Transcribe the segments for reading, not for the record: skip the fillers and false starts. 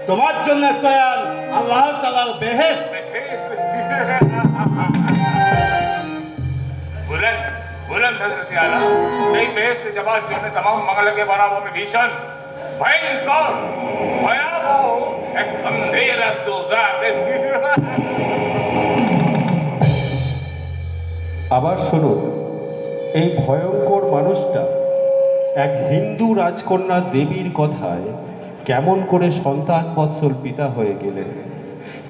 তোমার জন্য তৈয়ার আল্লাহ তাআলার বেহেশত। बुलंद बुलंद हजरत आला सही बेहस्त जवाब जो है तमाम मंगल के बराबर में भीषण भयंकर भयावह एक अंधेरा दोज़ख। আবার শুনুন, এই ভয়ঙ্কর মানুষটা এক হিন্দু রাজকন্যা দেবীর কথায় কেমন করে সন্তান বৎসল পিতা হয়ে গেলেন,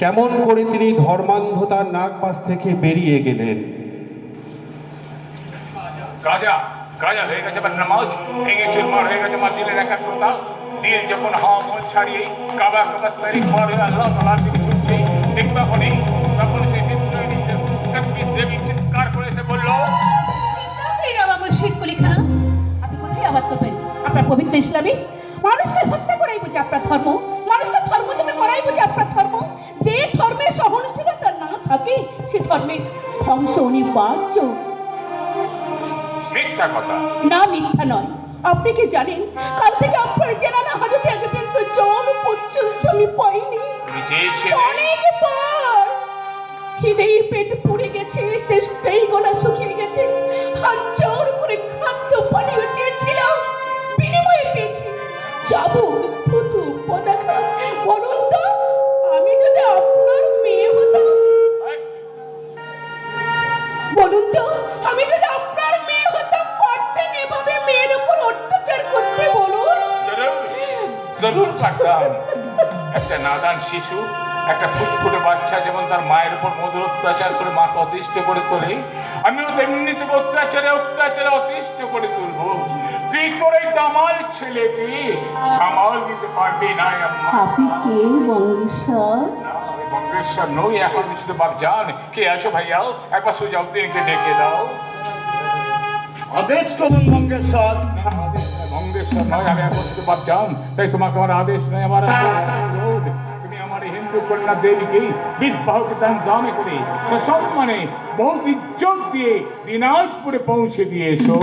কেমন করে তিনি ধর্মান্ধতার নাগপাশ থেকে বেরিয়ে গেলেন। গাজা গাজা হয়ে গেছে বা নামাজ ভেঙে চুরমার হয়ে গেছে মাদিনের একাগ্রতা দিন যখন হাওয়া মন ছাড়িয়ে কাবা কাবাস্তারি পরে আল্লাহ তাআলার দিকে ছুটছে ঠিক তখনই সেই হিন্দু দেবী চিৎকার করে এসে বলল, আপনি কোথায় আবার করবেন? আপনার পবিত্র ইসলামী মানুষকে হত্যা করাই বুঝে আপনার ধর্ম, মানুষকে ধর্ম যেতে করাই বুঝে আপনার ধর্ম। যে ধর্মের সহনশীলতা না থাকে সে ধর্মে ধ্বংস অনিবার্য। মিথ্যা কথা না, মিথ্যা নয়। আপনি কি জানেন কাল থেকে আপনার জেনানা হাজতে আগে কিন্তু জল পর্যন্ত আমি পাইনি। অনেক পর হৃদয়ে পেট পুড়ে গেছে, তেষ্টাই গলা শুকিয়ে গেছে, হাত জোর করে খাদ্য পানীয় চেয়েছিলাম, বিনিময়ে পেয়েছি চাবুক, থুতু, পদাঘাত। বলুন তো, আমি যদি আপনার মেয়ে হতাম, বলুন তো আমি যদি আপনার মেয়ে হতাম, পারতেন এভাবে মেয়ের উপর অত্যাচার করতে? বলুন। জরুর পারতাম। একটা নাদান শিশু, একটা ফুটফুটে বাচ্চা যেমন তার মায়ের উপর মধুর অত্যাচার করে মাকে অতিষ্ঠ করে তোলে, আমিও তেমনি তোকে অত্যাচারে অত্যাচারে অতিষ্ঠ করে তুলবো। তুই তোর এই দামাল ছেলেকে সামাল দিতে পারবি না। আপনি কে বঙ্গেশ্বর? বঙ্গেশ্বর নই, এখন শুধু বাপজান। কে আছো ভাইয়া? একবার সুজাউদ্দিনকে ডেকে দাও। আদেশ করুন মঙ্গেশ্বর। বঙ্গেশ্বর নয়, আমি এখন শুধু বাপজান, তাই তোমাকে আমার আদেশ নয়, আমার অনুরোধ। তুমি আমার হিন্দু কন্যা দেবীকে বিবাহকে দামে করে সসম্মানে বহুত ইজ্জত দিয়ে দিনাজপুরে পৌঁছে দিয়েছো।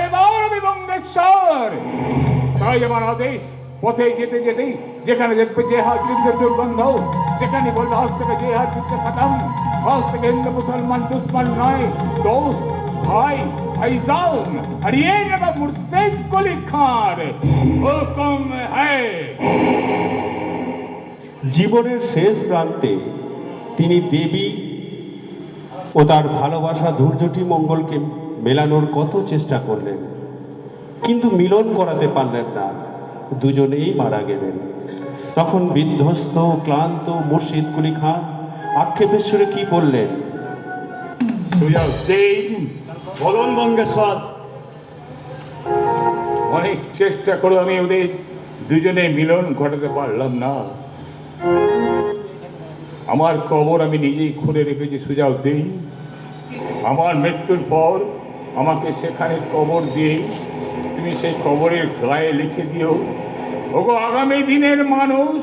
এবার আমি বঙ্গেশ্বর, তাই আমার আদেশ। পথে যেতে যেতে যেখানে দেখবে যে হাত যুদ্ধের দুর্গন্ধ, সেখানে বলবে আজ থেকে যে হাত যুদ্ধ খতম, আজ থেকে হিন্দু মুসলমান দুশ্মন নয়, দোস্ত, ভাই, ভাইজান। আর ये जब मुर्शिद को लिखा हुक्म है। জীবনের শেষ প্রান্তে তিনি দেবী ও তার ভালোবাসা ধৈর্যটি মঙ্গলকে মেলানোর কত চেষ্টা করলেন, কিন্তু মিলন করাতে পারলেন না। দুজনেই মারা গেলেন। তখন বিধ্বস্ত ক্লান্ত মুর্শিদ কুলি খান আক্ষেপের সুরে কি বললেন? বলুন মঙ্গেশ্বর। অনেক চেষ্টা করে আমি ওদের দুজনে মিলন ঘটাতে পারলাম না। আমার কবর আমি নিজেই খুঁড়ে রেখেছি সুজাউদ্দিন। আমার মৃত্যুর পর আমাকে সেখানে কবর দিয়ে তুমি সেই কবরের গায়ে লিখে দিও, ওগো আগামী দিনের মানুষ,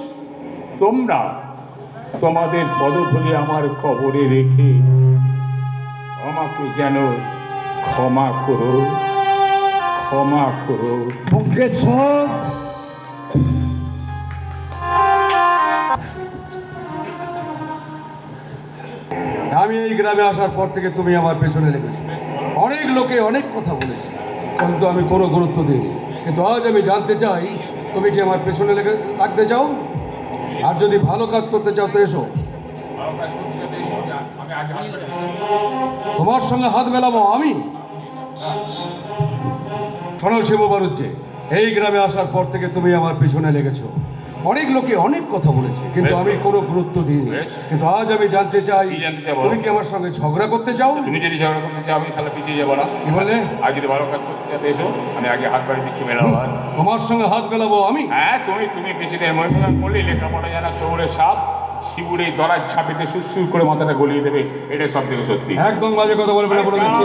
তোমরা তোমাদের পদধূলি আমার কবরে রেখে আমাকে যেন ক্ষমা করো, ক্ষমা করো। মঙ্গেশ্বর, আমি এই গ্রামে আসার পর থেকে তুমি আমার পেছনে লেগেছো। অনেক লোকে অনেক কথা বলেছে, কিন্তু আমি কোনো গুরুত্ব দিইনি। কিন্তু আজ আমি জানতে চাই, তুমি কি আমার পেছনে লাগতে চাও? আর যদি ভালো কাজ করতে চাও তো এসো, তোমার সঙ্গে হাত মেলাবো আমি। শোনো শিব বারুজ্জে, এই গ্রামে আসার পর থেকে তুমি আমার পিছনে লেগেছো। অনেক লোকে অনেক কথা বলেছে, কিন্তু আমি কোনো গুরুত্ব দিইনি। কিন্তু আজ আমি জানতে চাই, তুমি কি আমার সঙ্গে ঝগড়া করতে চাও? তুমি যদি ঝগড়া করতে চাও আমি তাহলে পিছিয়ে যাবো না। কি বলে? আর যদি ভালো কাজ করতে চাও এসো, আমি আগে হাত বাড়ি পিছিয়ে মেলাবো। তোমার সঙ্গে হাত মেলাবো আমি? হ্যাঁ, তুমি পিছিয়ে মহিলা করলে লেখাপড়া জানা শহরের সাপ শিবুরে দরাজ ছাপিতে সুর করে মাথাটা গলিয়ে দেবে, এটা সব থেকে সত্যি। একদম বাজে কথা বলবে না, বলে দিচ্ছি।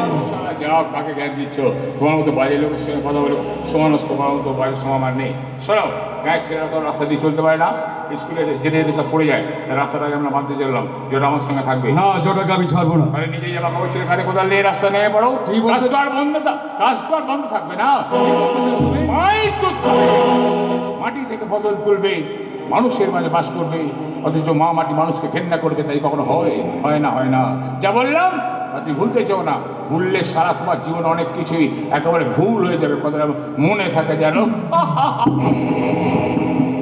যাও, কাকে জ্ঞান দিচ্ছ? তোমার মতো বাজে লোকের সঙ্গে কথা বলে সমানস, তোমার মতো বাজে সমান নেই। শোনো, গায়ে ছেলেরা তো রাস্তা দিয়ে চলতে পারে না, স্কুলে যেতে যেতে সব পড়ে যায়। রাস্তাটাকে আমরা বাঁধতে চললাম, যেটা আমার সঙ্গে থাকবে না, জোটাকে আমি ছাড়বো না। তাহলে নিজে জামা কাপড় ছেড়ে খালি কোদাল নিয়ে রাস্তা নিয়ে পড়ো। রাস্তা আর বন্ধ থাকবে না, মাটি থেকে ফসল তুলবে, মানুষের মাঝে বাস করবে, অথচ মা মাটি মানুষকে ঘেন্না করবে, তাই কখনো হয়? হয় না, হয় না। যা বললাম তুই ভুলতে চাও না, ভুললে সারা তোমার জীবন অনেক কিছুই একেবারে ভুল হয়ে যাবে, কথাটা মনে থাকে যেন।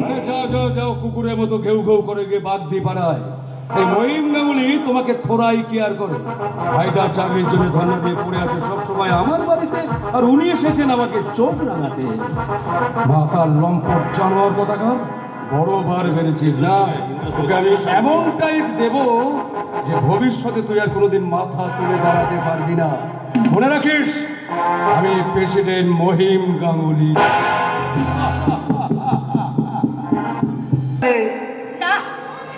আরে যাও যাও যাও, কুকুরের মতো ঘেউ ঘেউ করে গিয়ে বাদ দিয়ে পাড়ায়। এই মহিম গাঙ্গুলি তোমাকে থোড়াই কেয়ার করে। ভাইটা চাকরির জন্য ধর্ণা দিয়ে পড়ে আছে সবসময় আমার বাড়িতে, আর উনি এসেছেন আমাকে চোখ রাঙাতে। মাথার লম্পট জানোয়ার কথাকার, বড় বার বেড়েছিস না? তোকে আমি এমন টাইট দেব যে ভবিষ্যতে তুই আর কোনোদিন মাথা তুলে দাঁড়াতে পারবি না। মনে রাখিস, আমি প্রেসিডেন্ট মহিম গাঙ্গুলি। না,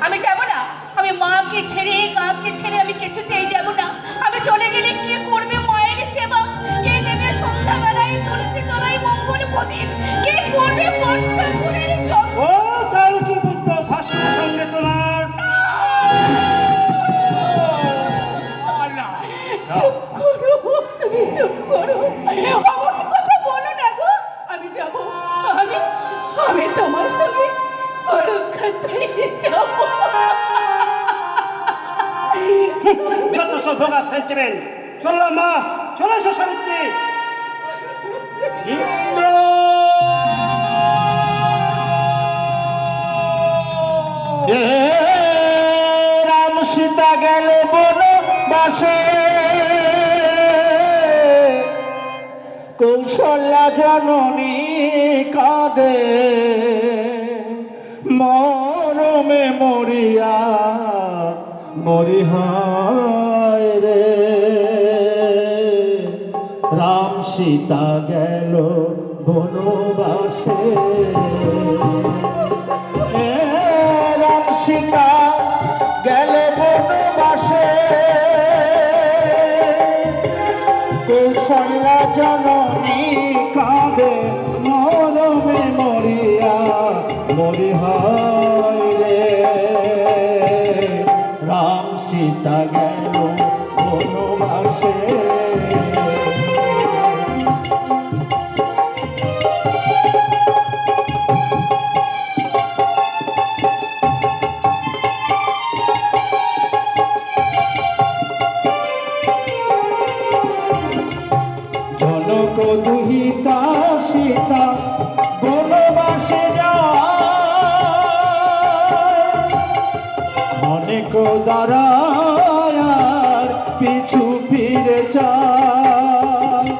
আমি যাব না। আমি মাকে ছেড়ে, কাকে ছেড়ে আমি কিছুতেই যাব না। আমি চলে গেলে কে করবে মায়ের সেবা? কে দেবে সন্ধ্যাবেলায় তুলসী তলায় মঙ্গল প্রদীপ? কে করবে পঞ্চপুরের জপ? ও তার কি বুদ্ধ ভাষণের সঙ্গে তোমার? চুপ করো, তুমি চুপ করো। অমন কথা বলো না গো। আমি যাব, আমি তোমার সঙ্গে কলকাতায় যাব। যত সব ভোগার সেন্টিমেন্ট। চললাম মা, চলে এসো সাবিত্রী। ইন্দ্র রাম সীতা গেল বনবাসে, কৌশল্যা জননী কাঁদে, মরমে মরিয়া মরিহায় রে। রাম সীতা গেল বনবাসে, রাম সীতা গেল বনবাসে, কৌশল্যা জননী কাঁদে, মরমে মরিয়া মরিহায় রে। রাম সীতা গেল বনবাসে। জনক দুহিতা সীতা বনবাসে যায়, অনেক দাঁড়ায় পিছু ফিরে যায়।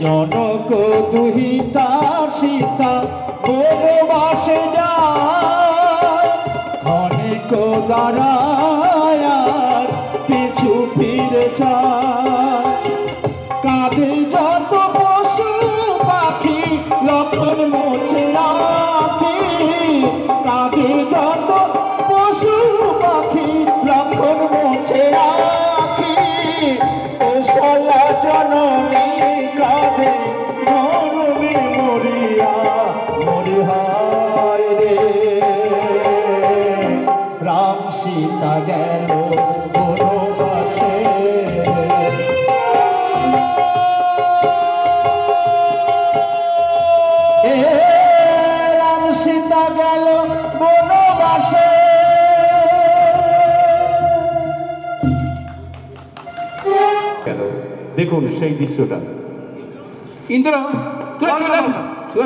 জনক দুহিতা সীতা বনবাসে যায়, অনেক দাঁড়ায় পিছু ফিরে যায়। কাঁধে যত পশু পাখি লক্ষণ মোছে আঁখি, কাঁধে যত পশু পাখি লক্ষণ মোছে আঁখি, কৌশল্যা জননী কাঁধে মরমে মরিয়া মরিহায় রে। রাম সীতা গেল বনবাসে, রাম সীতা গেল বনবাসে। কেন দেখুন সেই দৃশ্যটা। ইন্দ্র, তোরা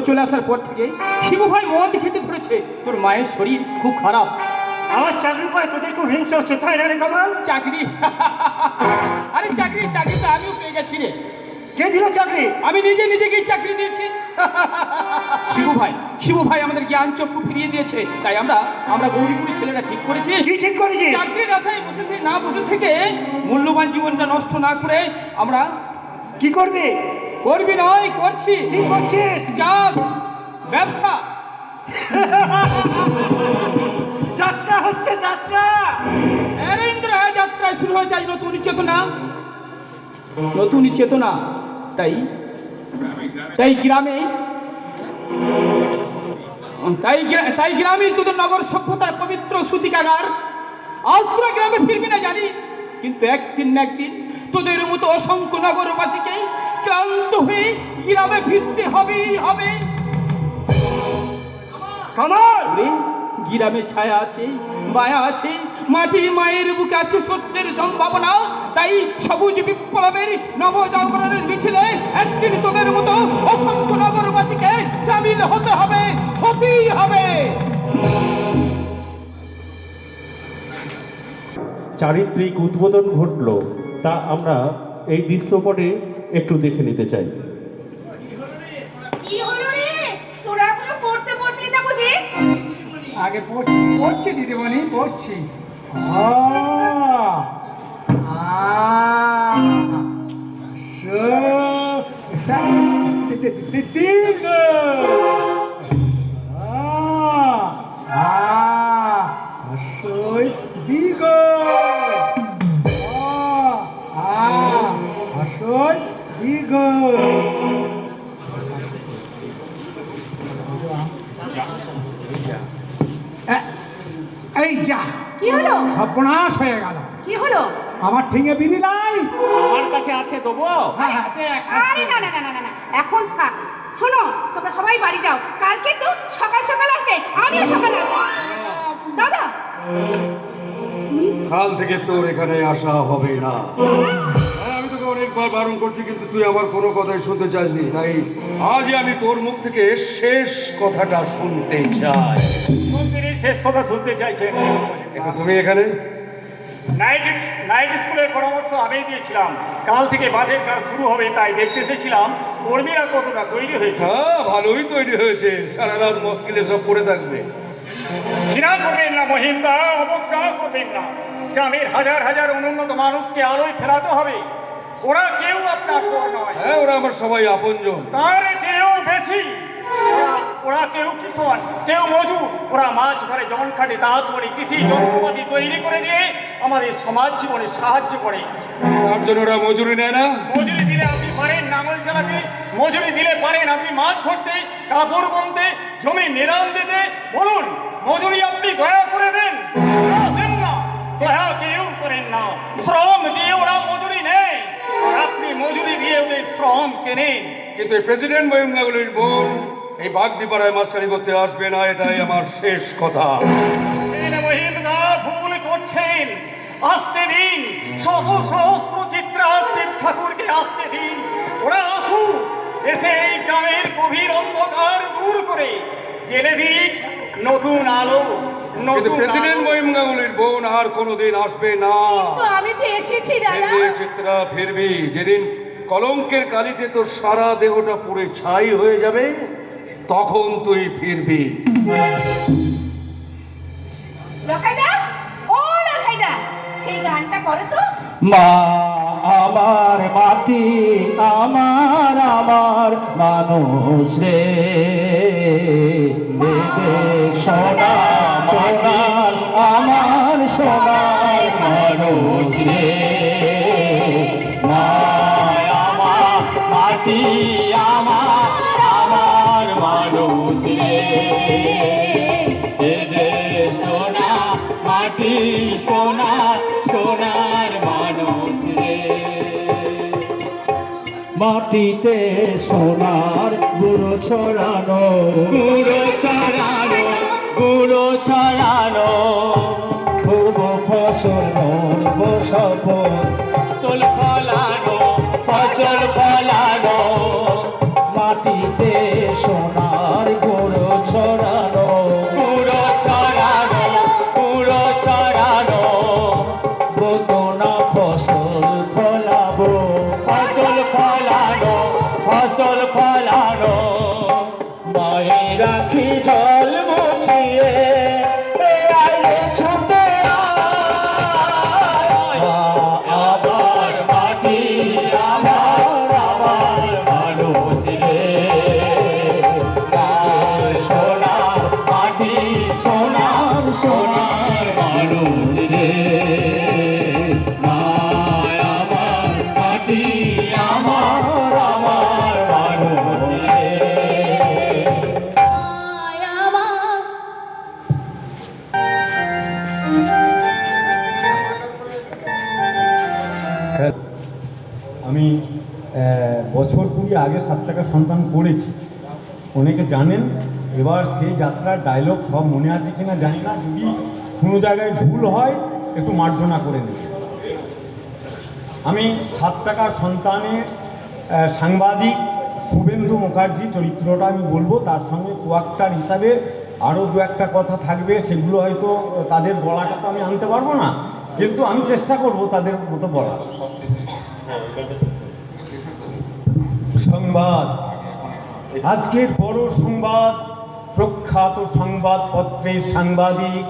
চলে আসার পর থেকে শিবু ভাই মদ খেতে ধরেছে। তোর মায়ের শরীর খুব খারাপ। আমার চাকরি পায় তোদের খুব হিংসা হচ্ছে, তাই না রে কামাল? চাকরি? আরে চাকরি তো আমিও পেয়ে গেছি রে। কে দিল চাকরি? আমি নিজেকেই চাকরি দিয়েছি। শিবু ভাই আমাদের জ্ঞান চক্ষু ফিরিয়ে দিয়েছে, তাই আমরা গৌরীপুরি ছেলেরা ঠিক করেছি। কি ঠিক করেছি? চাকরির আশায় বসে থেকে মূল্যবান জীবনটা নষ্ট না করে আমরা কি করবি? করবি নয়, করছি। কি করছিস? চাপ ব্যবসা। যাত্রা হচ্ছে, যাত্রা। ইন্দ্র, যাত্রায় শুরু হয়েছে আজ নতুন চেতনা। তাই গ্রামে তোদের নগর সভ্যতার পবিত্র সূতিকাগার। আজ তোরা গ্রামে ফিরবি না জানি, কিন্তু একদিন না একদিন তোদের মতো অসংখ্য নগরবাসীকে ক্লান্ত হয়ে গ্রামে ফিরতে হবেই হবে। কামাল ওরে, গ্রামে ছায়া আছে, মায়া আছে, মাটি মায়ের বুকে আছে শস্যের সম্ভাবনা। তাই সবুজ বিপ্লবের নবজাগরণের মিছিলে একদিন তোদের মতো অসংখ্য নগরবাসীকে সামিল হতে হবে, হতেই হবে। চারিত্রিক উদ্বোধন ঘটল, তা আমরা এই দৃশ্যপটে একটু দেখে নিতে চাই। কি হলো রে, তোরা এখনো পড়তে বসলি না বুঝি? আগে পড়ছি পড়ছি দিদিমণি পড়ছি। এই যা, কি হলো? সর্বনাশ হয়ে গেল। কি হলো? আমার ঠিঙে বিলি নাই। আমার কাছে আছে দেবো। হ্যাঁ হ্যাঁ দেখ। আরে না না না না না না, এখন থাক। শোনো, তোমরা সবাই বাড়ি যাও, কালকে তো সকাল সকাল আসবে, আমিও সকাল আসবো। দাদা, কাল থেকে তোর এখানে আসা হবে না। হ্যাঁ, আমি তোকে অনেকবার বারণ করছি, কিন্তু তুই আমার কোনো কথাই শুনতে চাসনি। তাই আজ আমি তোর মুখ থেকে শেষ কথাটা শুনতে চাই। মন্ত্রী শেষ কথা শুনতে চাইছেন। এখন তুমি এখানে নাইট স্কুলের পরামর্শ আমি দিয়েছিলাম, কাল থেকে বাঁধের কাজ শুরু হবে, তাই দেখতে এসেছিলাম কর্মীরা কতটা তৈরি হয়েছে। হ্যাঁ, ভালোই তৈরি হয়েছে। সারা রাত মদ গিলে সব পড়ে থাকবে। ঘৃণা করবেন না মহিন্দা, অবজ্ঞা করবেন না। গ্রামের হাজার হাজার অনুন্নত মানুষকে আলোয় ফেরাতে হবে। ওরা কেউ আপনার পর নয়, হ্যাঁ, ওরা আমার সবাই আপনজন। তার চেয়েও বেশি। ওরা কেউ কিষান, কেউ মজুর। ওরা মাছ ধরে, জন খাটে, দাঁত মরে, কৃষি যন্ত্রপাতি তৈরি করে দিয়ে আমাদের সমাজ জীবনে সাহায্য করে। তার জন্য ওরা মজুরি নেয় না। মজুরি দিলে আপনি পারেন লাঙল চালাতে, মজুরি দিলে পারেন আপনি মাছ ধরতে, কাপড় বুনতে, জমি নিরাম দিতে। বলুন, মজুরি আপনি দয়া করে দেন? দেন না, দয়া কেউ করেন না। শ্রম দিয়ে ওরা মজুরি নেয়, আর আপনি মজুরি দিয়ে ওদের শ্রম কেনেন। কিন্তু এই প্রেসিডেন্ট মহিমগাগুলির বোন এই বাগদিপাড়ায় মাস্টারি করতে আসবে না, এটাই আমার শেষ কথা। মহিমদা ভুল করছেন। আসতে দিন, শত সহস্র চিত্রা শিব ঠাকুরকে আসতে দিন। ওরা আসুক, এসে এই গ্রামের গভীর অন্ধকার দূর করে জেলে দিক নতুন আলো। কিন্তু প্রেসিডেন্ট মহিমগাগুলির বোন আর কোনোদিন আসবে না। তো আমি তো এসেছি দাদা। ফিরবি চিত্রা, ফিরবি। যেদিন কলঙ্কের কালিতে তোর সারা দেহটা পুড়ে ছাই হয়ে যাবে, তখন তুই ফিরবি। লখাইদা, ও লখাইদা, সেই গানটা করো তো। মা আমার মাটি, আমার আমার মানুষ রে, সোনা সোনার আমার সোনার মানুষ রে। মা আমার মাটি, আমার আমার মানুষ রে, সোনা মাটি, সোনা সোনার মানুষ রে। মাটিতে সোনার গুঁড়ো ছড়ানো, গুঁড়ো ছড়ানো, গুঁড়ো ছড়ানো। পূর্ব ফসল মরব সফল, ফসল ফলানো, ফসল ফলানো। মাটিতে সোনার গুঁড়ো ছড়ানো, গুঁড়ো ছড়ানো, গুঁড়ো ছড়ানো। বতনা ফসল ফলাবো, ফসল ফলানো, ফসল ফলানো। মায়ের রাখি জল মুছিয়ে আইলে ছুটে আবার মাটি, আমার আমার মানুষ রে। সোনার মাটি, সোনার সোনার মানুষ রে। আমার মাটি, আমার আমার মানুষ রে। বছর 20 আগে 7 টাকা সন্তান করেছি, অনেকে জানেন। এবার সেই যাত্রার ডায়লগ সব মনে আছে কিনা জানি না, যদি কোনো জায়গায় ভুল হয় একটু মার্জনা করে নেব। আমি 7 টাকার সন্তানের সাংবাদিক শুভেন্দু মুখার্জি চরিত্রটা আমি বলবো, তার সঙ্গে কোয়াক্টার হিসাবে আরও দু একটা কথা থাকবে, সেগুলো হয়তো তাদের বলাটা তো আমি আনতে পারবো না, কিন্তু আমি চেষ্টা করব তাদের মতো বলা। সংবাদ, আজকের বড় সংবাদ, প্রখ্যাত সংবাদপত্রের সাংবাদিক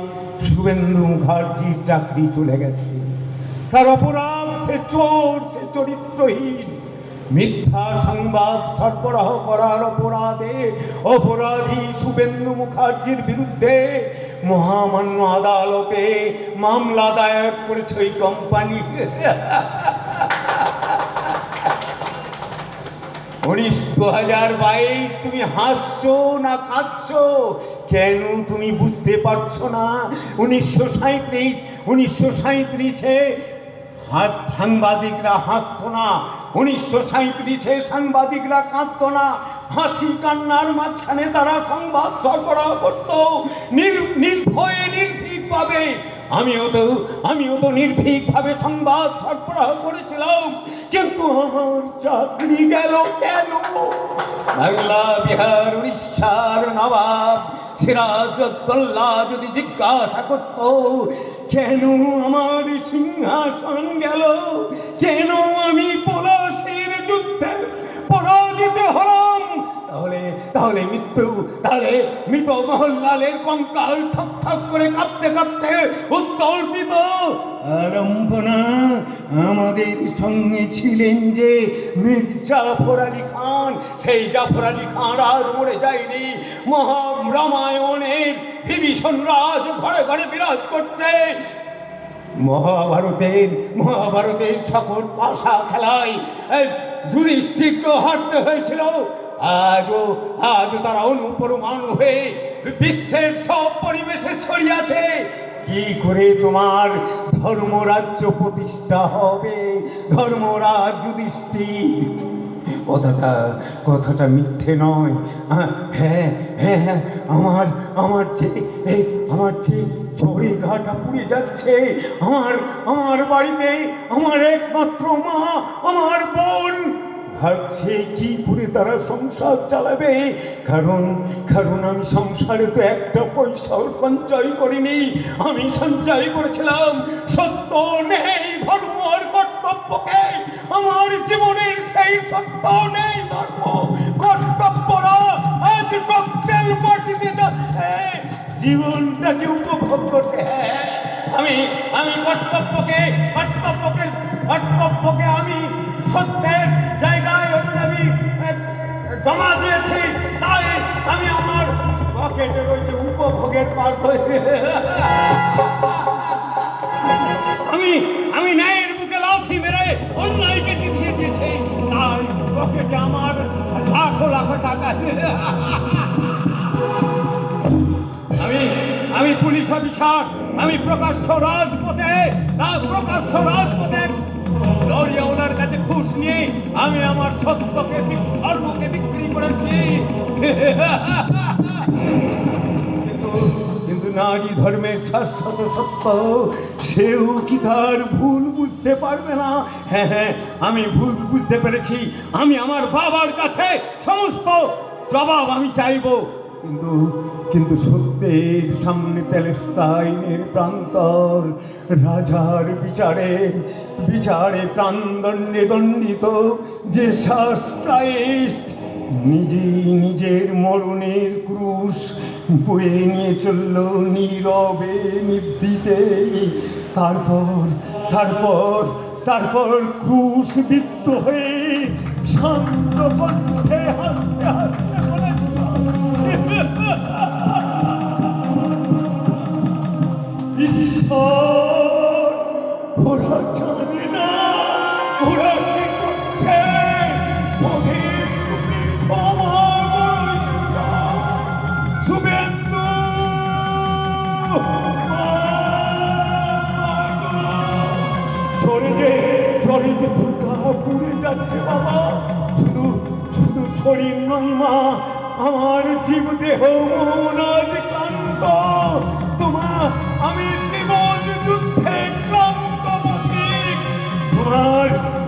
শুভেন্দু মুখার্জির চাকরি চলে গেছে। তার অপরাধ, সে চোর, সে চরিত্রহীন, মিথ্যা সংবাদ সরবরাহ করার অপরাধে অপরাধী শুভেন্দু মুখার্জির বিরুদ্ধে মহামান্য আদালতে মামলা দায়ের করেছে ওই কোম্পানি। 2022 তুমি হাসছো না কাঁদছো? কেন তুমি বুঝতে পারছো না? 1937-এ সাংবাদিকরা হাসতো না, 1937-এ সাংবাদিকরা কাঁদতো না। হাসি কান্নার মাঝখানে তারা সংবাদ সরবরাহ করতো নির্ভয়ে নির্ভীকভাবে। আমিও তো নির্ভীকভাবে সংবাদ সরবরাহ করেছিলাম, কিন্তু আমার চাকরি গেল কেন? বাংলা, বিহার, উড়িষ্যার নবাব সিরাজউদ্দৌলা যদি জিজ্ঞাসা করত কেন আমার সিংহাসন গেল, কেন আমি পলাশীর যুদ্ধে পরাজিত হলাম, তাহলে মৃত মোহনলালের কঙ্কাল ঠক ঠক করে কাঁপতে কাঁপতে উত্তর দিত, আরম্ভনা আমাদের সঙ্গে ছিলেন যে মীর জাফর আলী খান, সেই জাফর আলী খান আজ মরে যায়নি। রামায়ণের বিভীষণ রাজ ঘরে ঘরে বিরাজ করছে। মহাভারতের সকল পাশা খেলায় যুধিষ্ঠিরকে হারতে হয়েছিল। আজও তারা অনুপরমাণু হয়ে বিশ্বের সব পরিবেশে ছড়িয়েছে। কি করে তোমার ধর্মরাজ্য প্রতিষ্ঠা হবে? ধর্মরাজ যুধিষ্ঠির, কথাটা মিথ্যে নয়। হ্যাঁ, আমার যে ঝড়ে ঘাটা পুড়ে যাচ্ছে, আমার বাড়িতে আমার একমাত্র মা, আমার বোন ভাবছে কি করে তারা সংসার চালাবে। কারণ আমি সংসারে তো একটা পয়সাও সঞ্চয় করিনি। আমি সঞ্চয় করেছিলাম সত্য, নেই ধর্ম আর কর্তব্যকে। আমার জীবনের সেই সত্য, নেই ধর্ম, কর্তব্যরা আজ ককটেল পার্টিতে যাচ্ছে জীবনটাকে উপভোগ করতে। আমি কর্তব্যকে আমি সত্যের জায়গায় আমি জমা দিয়েছি, তাই আমি আমার পকেটে রয়েছে উপভোগের পার্থ। আমি ন্যায়ের বুকে লাথি মেরে অন্যায়কে জিতিয়ে দিয়েছি, তাই পকেটে আমার লাখো লাখো টাকা। আমি পুলিশ অফিসার, আমি প্রকাশ্য রাজপথে লরিয়া ওনার কাছে ঘুষ নিয়ে আমি আমার সত্যকে ধর্মকে বিক্রি করেছি। কিন্তু নারী ধর্মের শাশ্বত সত্য সেও কি তার ভুল বুঝতে পারবে না? হ্যাঁ, আমি ভুল বুঝতে পেরেছি। আমি আমার বাবার কাছে সমস্ত জবাব আমি চাইবো, কিন্তু সত্যের সামনে প্যালেস্টাইনের প্রান্তর রাজার বিচারে প্রাণদণ্ডে দণ্ডিত যে ক্রাইস্ট নিজের মরণের ক্রুশ বয়ে নিয়ে চলল নীরবে নিভৃতে। তারপর ক্রুশ বিদ্ধ হয়ে শান্ত কণ্ঠে হাসতে হাসতে বলেছিল, ঈশ্বর ওরা জানে না ওরা কি করছে, ওদের তুমি ক্ষমা করো। শুভেন্দু ঝরে যে দুর্গা পুড়ে যাচ্ছে বাবা, শরীর নয় মা, আমার জীব দেহ মন আজ ক্লান্ত। আমি জীবন যুদ্ধে ক্লান্ত পথিক।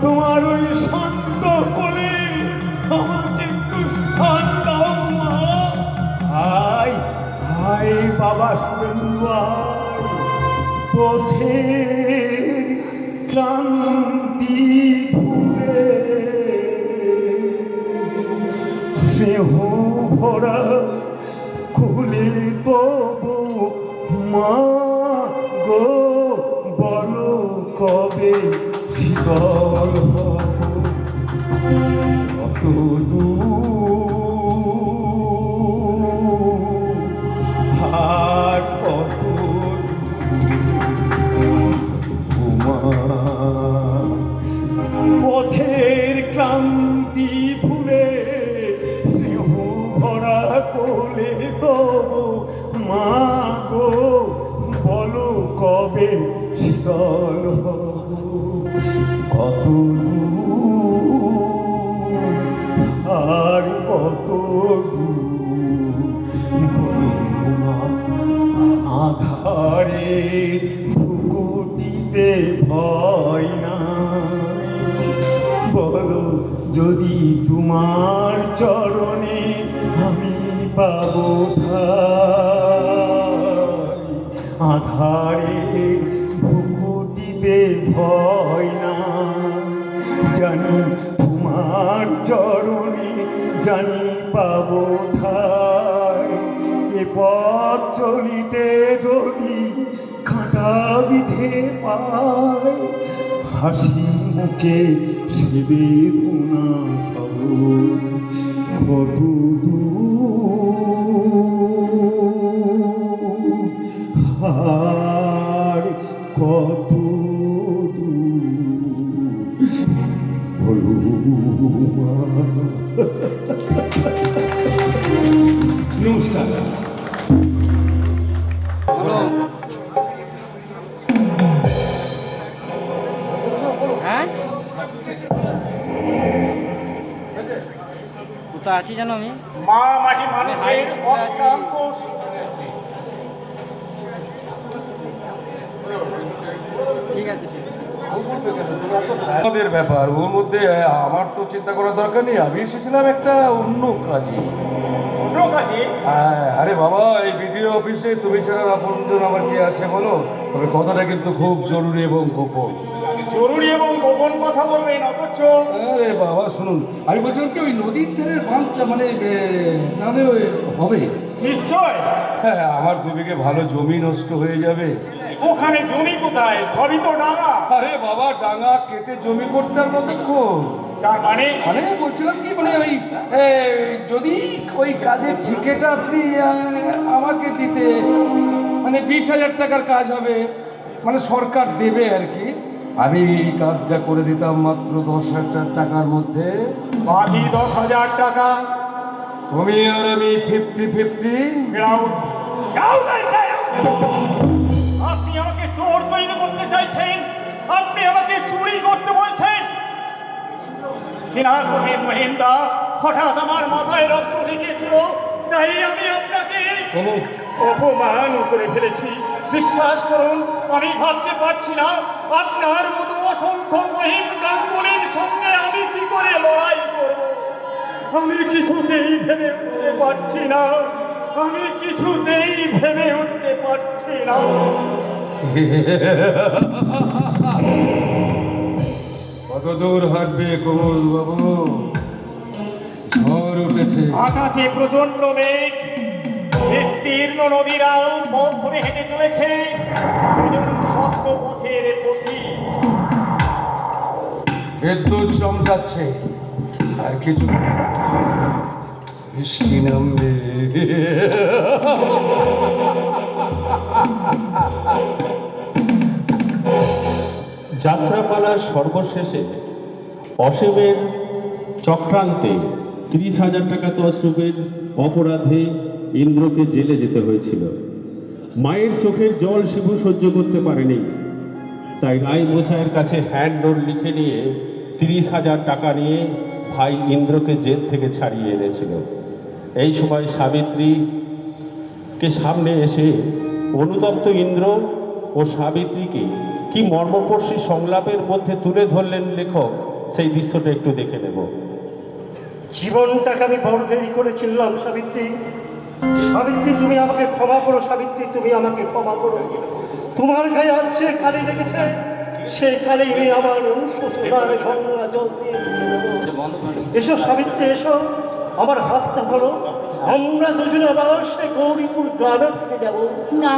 তোমার ওই শান্ত কোলে আমাকে একটু স্থান দাও মা। আয় আয় বাবা শুভেন্দু আয়, পথের ক্লান্তি ভুলে স্নেহ ভরা খুলে তবু মা গো বলো কবে শীতল হব, কত দূর আর কত পথের ক্লান্তি ভুলে স্নেহ ভরা কোলে তবু মা গো বলো কবে শীতল হব, কত দূর আর কত দূর বলো মা। আধারে ভুকুটিতে ভয় নাই, বলো যদি তোমার চরণে আমি পাবো ঠাই। আধারে ভুকুটিতে ভয় না, জানি তোমার চরণে জানি পাবো ঠাই। এ পথ চলিতে যদি কাঁটা বিধে পায়, হাসি মুখে সে বেদনা সব কত দূর আর কত দূর বলো নমস্কার। কোথায় আছি জানো আমি? মা মাটি মানুষের অক্লান্ত ঠিক আছে আমাদের ব্যাপার, ওর মধ্যে আমার তো চিন্তা করার দরকার নেই। আমি এসেছিলাম একটা অন্য কাজে। অন্য কাজে? আরে বাবা, এই ভিডিও অফিসে তুমি ছাড়া আপনজন আমার কি আছে বলো? তবে কথাটা কিন্তু খুব জরুরি এবং গোপন। জরুরি এবং গোপন কথা বলবেন, অথচ আরে বাবা শুনুন, আমি বলছিলাম কি ওই নদীর ধারের বাঁধটা মানে তাহলে হবে নিশ্চয়। হ্যাঁ, আমার 2 বিঘে ভালো জমি নষ্ট হয়ে যাবে। ওখানে জমি কোথায়? সবই তো ডাঙা। আরে বাবা, ডাঙা কেটে জমি করতে আর কতক্ষণ? তার মানে আরে বলছিলাম কি মানে ওই যদি ওই কাজের ঠিকাটা আপনি আমাকে দিতে, মানে 20,000 টাকার কাজ হবে, মানে সরকার দেবে আর কি। আমি এই কাজটা করে দিতাম মাত্র 10,000 টাকার মধ্যে। বাকি 10,000 টাকা তুমি আর আমি 50-50। আপনি আমাকে চোর তৈরি করতে চাইছেন? আপনি আমাকে চুরি করতে বলছেন? কিনারপুরের মহিন্দা হঠাৎ আমার মাথায় রক্ত লেগেছিল, তাই আমি আপনাকে অপমান করে ফেলেছি। বিশ্বাস করুন, আমি ভাবতে পারছি না আপনার মতো অসংখ্য মহিম গাঙ্গুলির সঙ্গে আমি কি করে লড়াই করব। আমি কিছুতেই ভেবে উঠতে পারছি না, আমি কিছুতেই ভেবে উঠতে পারছি না। কত দূর হাঁটবে কমল বাবু? ঝড় উঠেছে, আকাশে প্রচন্ড মেঘ, বিস্তীর্ণ নদীরাও পথ ধরে হেঁটে চলেছে স্বপ্ন পথের পথি। বিদ্যুৎ চমকাচ্ছে, আর কিছু বৃষ্টি নামবে। যাত্রাপালার সর্বশেষে অসীমের চক্রান্তে 30,000 টাকা তছরূপের অপরাধে ইন্দ্রকে জেলে যেতে হয়েছিল। মায়ের চোখের জল শিবু সহ্য করতে পারেনি, তাই রায় মশাইয়ের কাছে হ্যান্ড নোট লিখে নিয়ে 30,000 টাকা নিয়ে ভাই ইন্দ্রকে জেল থেকে ছাড়িয়ে এনেছিল। এই সময় সাবিত্রীকে সামনে এসে অনুতপ্ত ইন্দ্র ও সাবিত্রীকে কি মর্মস্পর্শী সংলাপের মধ্যে তুলে ধরলেন লেখক, সেই দৃশ্যটা একটু দেখে নেব। জীবনটাকে আমি বড় দেরি করেছিলাম সাবিত্রী। সাবিত্রী তুমি আমাকে ক্ষমা করো, সাবিত্রী তুমি আমাকে ক্ষমা করো। তোমার গায়ে আছে কালি লেগেছে, সেই কালি আমি আমার অনুশোচনার গঙ্গা জল দিয়ে ধুয়ে দেবো। এসো সাবিত্রী, এসো, আমার হাতটা ধরো, আমরা দুজনে আবার সে গৌরীপুর গ্রামে ফিরে যাবো। না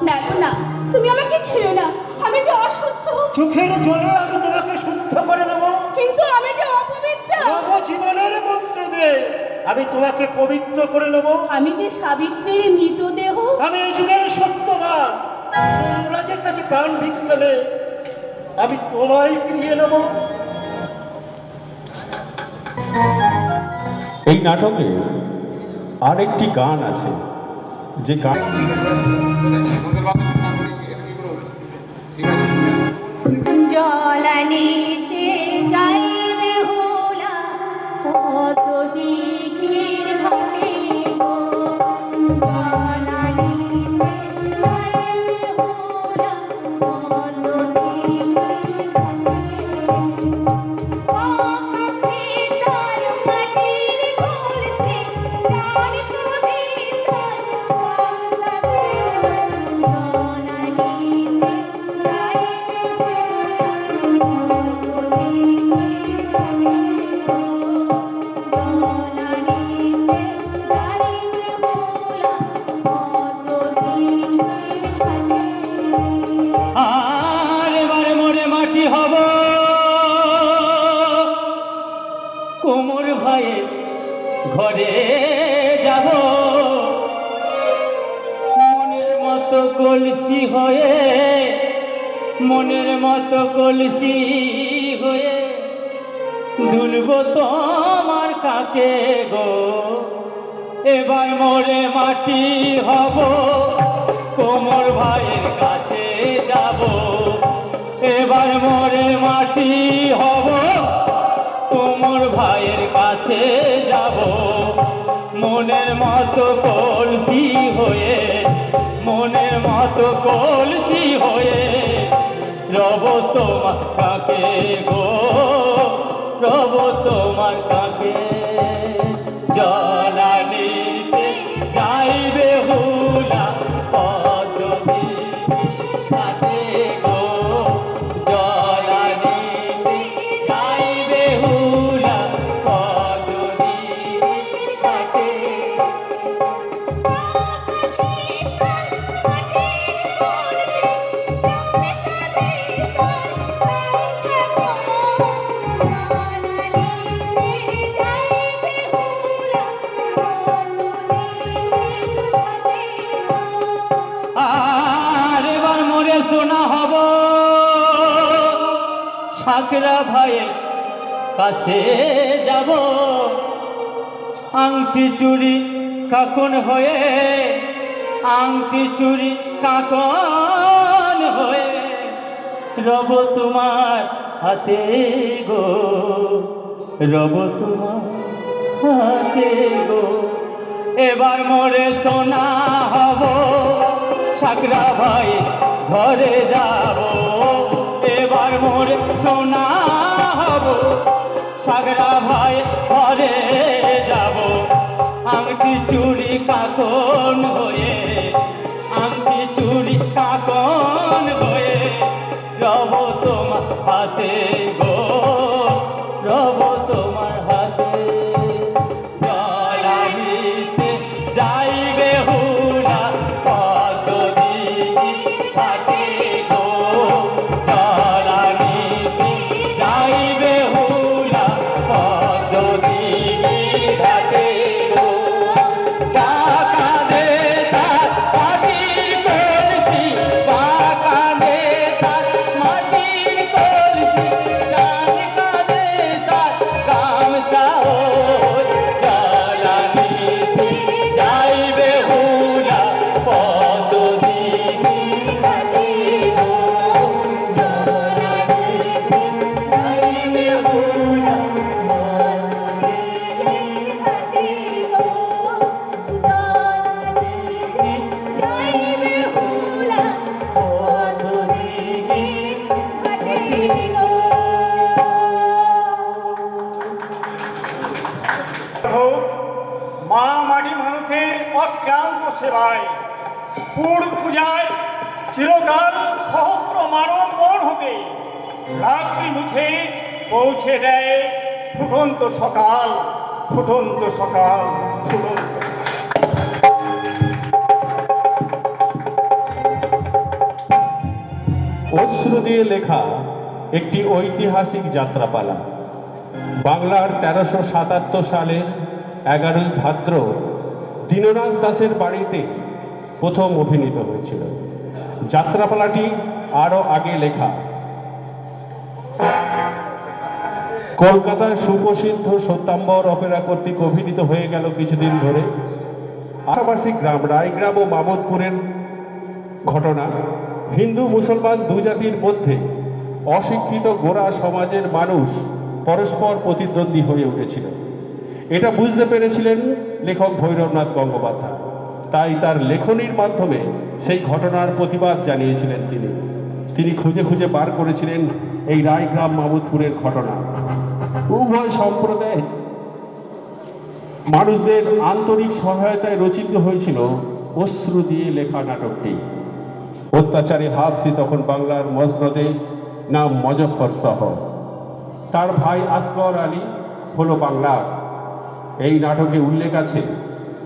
না গো না, তুমি আমাকে ছেড়ো না, আমি যে অশুদ্ধ। চোখের জলে আমি তোমাকে শুদ্ধ করে নেবো, কিন্তু আমি যে অপবিত্র। জীবনের মন্ত্র দিয়ে আমি তোমাকে পবিত্র করে নেবো। আমি যে সাবিত্রীর মৃতদেহ। আমি এই যুগের সত্যবান, যমরাজের কাছে প্রাণ ভিক্ষা নে, আমি তোমায় ফিরিয়ে নেব। এই নাটকে আরেকটি গান আছে, যে গান জলানিতে যাইবে হোলা কত দিঘির ঘাটে গো। জলানিতে যাইবে হোলা কত দিঘির ঘাটে। আকাশে তার মাটির কলসি, তার প্রদীপ তার বাংলা দেব। জলানিতে আর এবারে মরে মাটি হব, কোমর ভাইয়ে ঘরে যাব, মনের মতো কলসি হয়ে, মনের মতো কলসি হয়ে দুলব তোমার কাকে গো। এবার মরে মাটি হব, কোমর ভাইয়ের কাছে যাব। এবার মরে মাটি হব, কোমর ভাইয়ের কাছে যাব। মনের মতো কলসি হয়ে, মনের মতো কলসি হয়ে রব তোমার কাকে গো, রব তোমার কাকে। জলানিতে যাইবে হুলা কত দিঘির ঘাটে গো। জলানিতে যাইবে হুলা কত দিঘির ঘাটে। আর এবার মরে শোনা হব, সাকরা ভাইয়ের কাছে যাব। আংটি চুরি কাকন হয়ে, আংটি চুরি কাকন হয়ে রব তোমার হাতে গো, রব তোমার হাতে গো। এবার মরে সোনা হব, সাকরা ভাই ঘরে যাব। এবার মরে সোনা হব, সাকরা ভাই ঘরে যাব। আংটি চুরি কাকন হয়ে, আংটি চুরি কাকন হয়ে রব তোমার হাতে গো, রব তোমার হাতে। জলানিতে যাইবে হুলা কত দিঘির ঘাটে গো। জলানিতে যাইবে হুলা কত দিঘির ঘাটে গো। চাকা হোক মা মাটি মানুষের অক্লান্ত সেবায় পুর পূজায় চিরকাল সহস্র মানব মন হতে রাত্রি মুছে পৌঁছে দেয় ফুটন্ত সকাল, ফুটন্ত সকাল, ফুটন্ত। অশ্রু দিয়ে লেখা একটি ঐতিহাসিক যাত্রাপালা। বাংলার 1377 সালের 11ই ভাদ্র দীননাথ দাসের বাড়িতে প্রথম অভিনীত হয়েছিল। যাত্রাপালাটি আরও আগে লেখা। কলকাতার সুপ্রসিদ্ধ সত্যাম্বর অপেরা কর্তৃক অভিনীত হয়ে গেল কিছুদিন ধরে। আশাপাশি গ্রাম রায়গ্রাম ও মামুদপুরের ঘটনা হিন্দু মুসলমান দু জাতির মধ্যে অশিক্ষিত গোঁড়া সমাজের মানুষ পরস্পর প্রতিদ্বন্দ্বী হয়ে উঠেছিল। এটা বুঝতে পেরেছিলেন লেখক ভৈরবনাথ গঙ্গোপাধ্যায়, তাই তার লেখনীর মাধ্যমে সেই ঘটনার প্রতিবাদ জানিয়েছিলেন। তিনি খুঁজে খুঁজে বার করেছিলেন এই রায়গ্রাম মামুদপুরের ঘটনা। উভয় সম্প্রদায় মানুষদের আন্তরিক সহায়তায় রচিত হয়েছিল অশ্রু দিয়ে লেখা নাটকটি। অত্যাচারে হাবসি তখন বাংলার মসনদে নাম মজফর সহ, তার ভাই আসগর আলী হলো বাংলার। এই নাটকে উল্লেখ আছে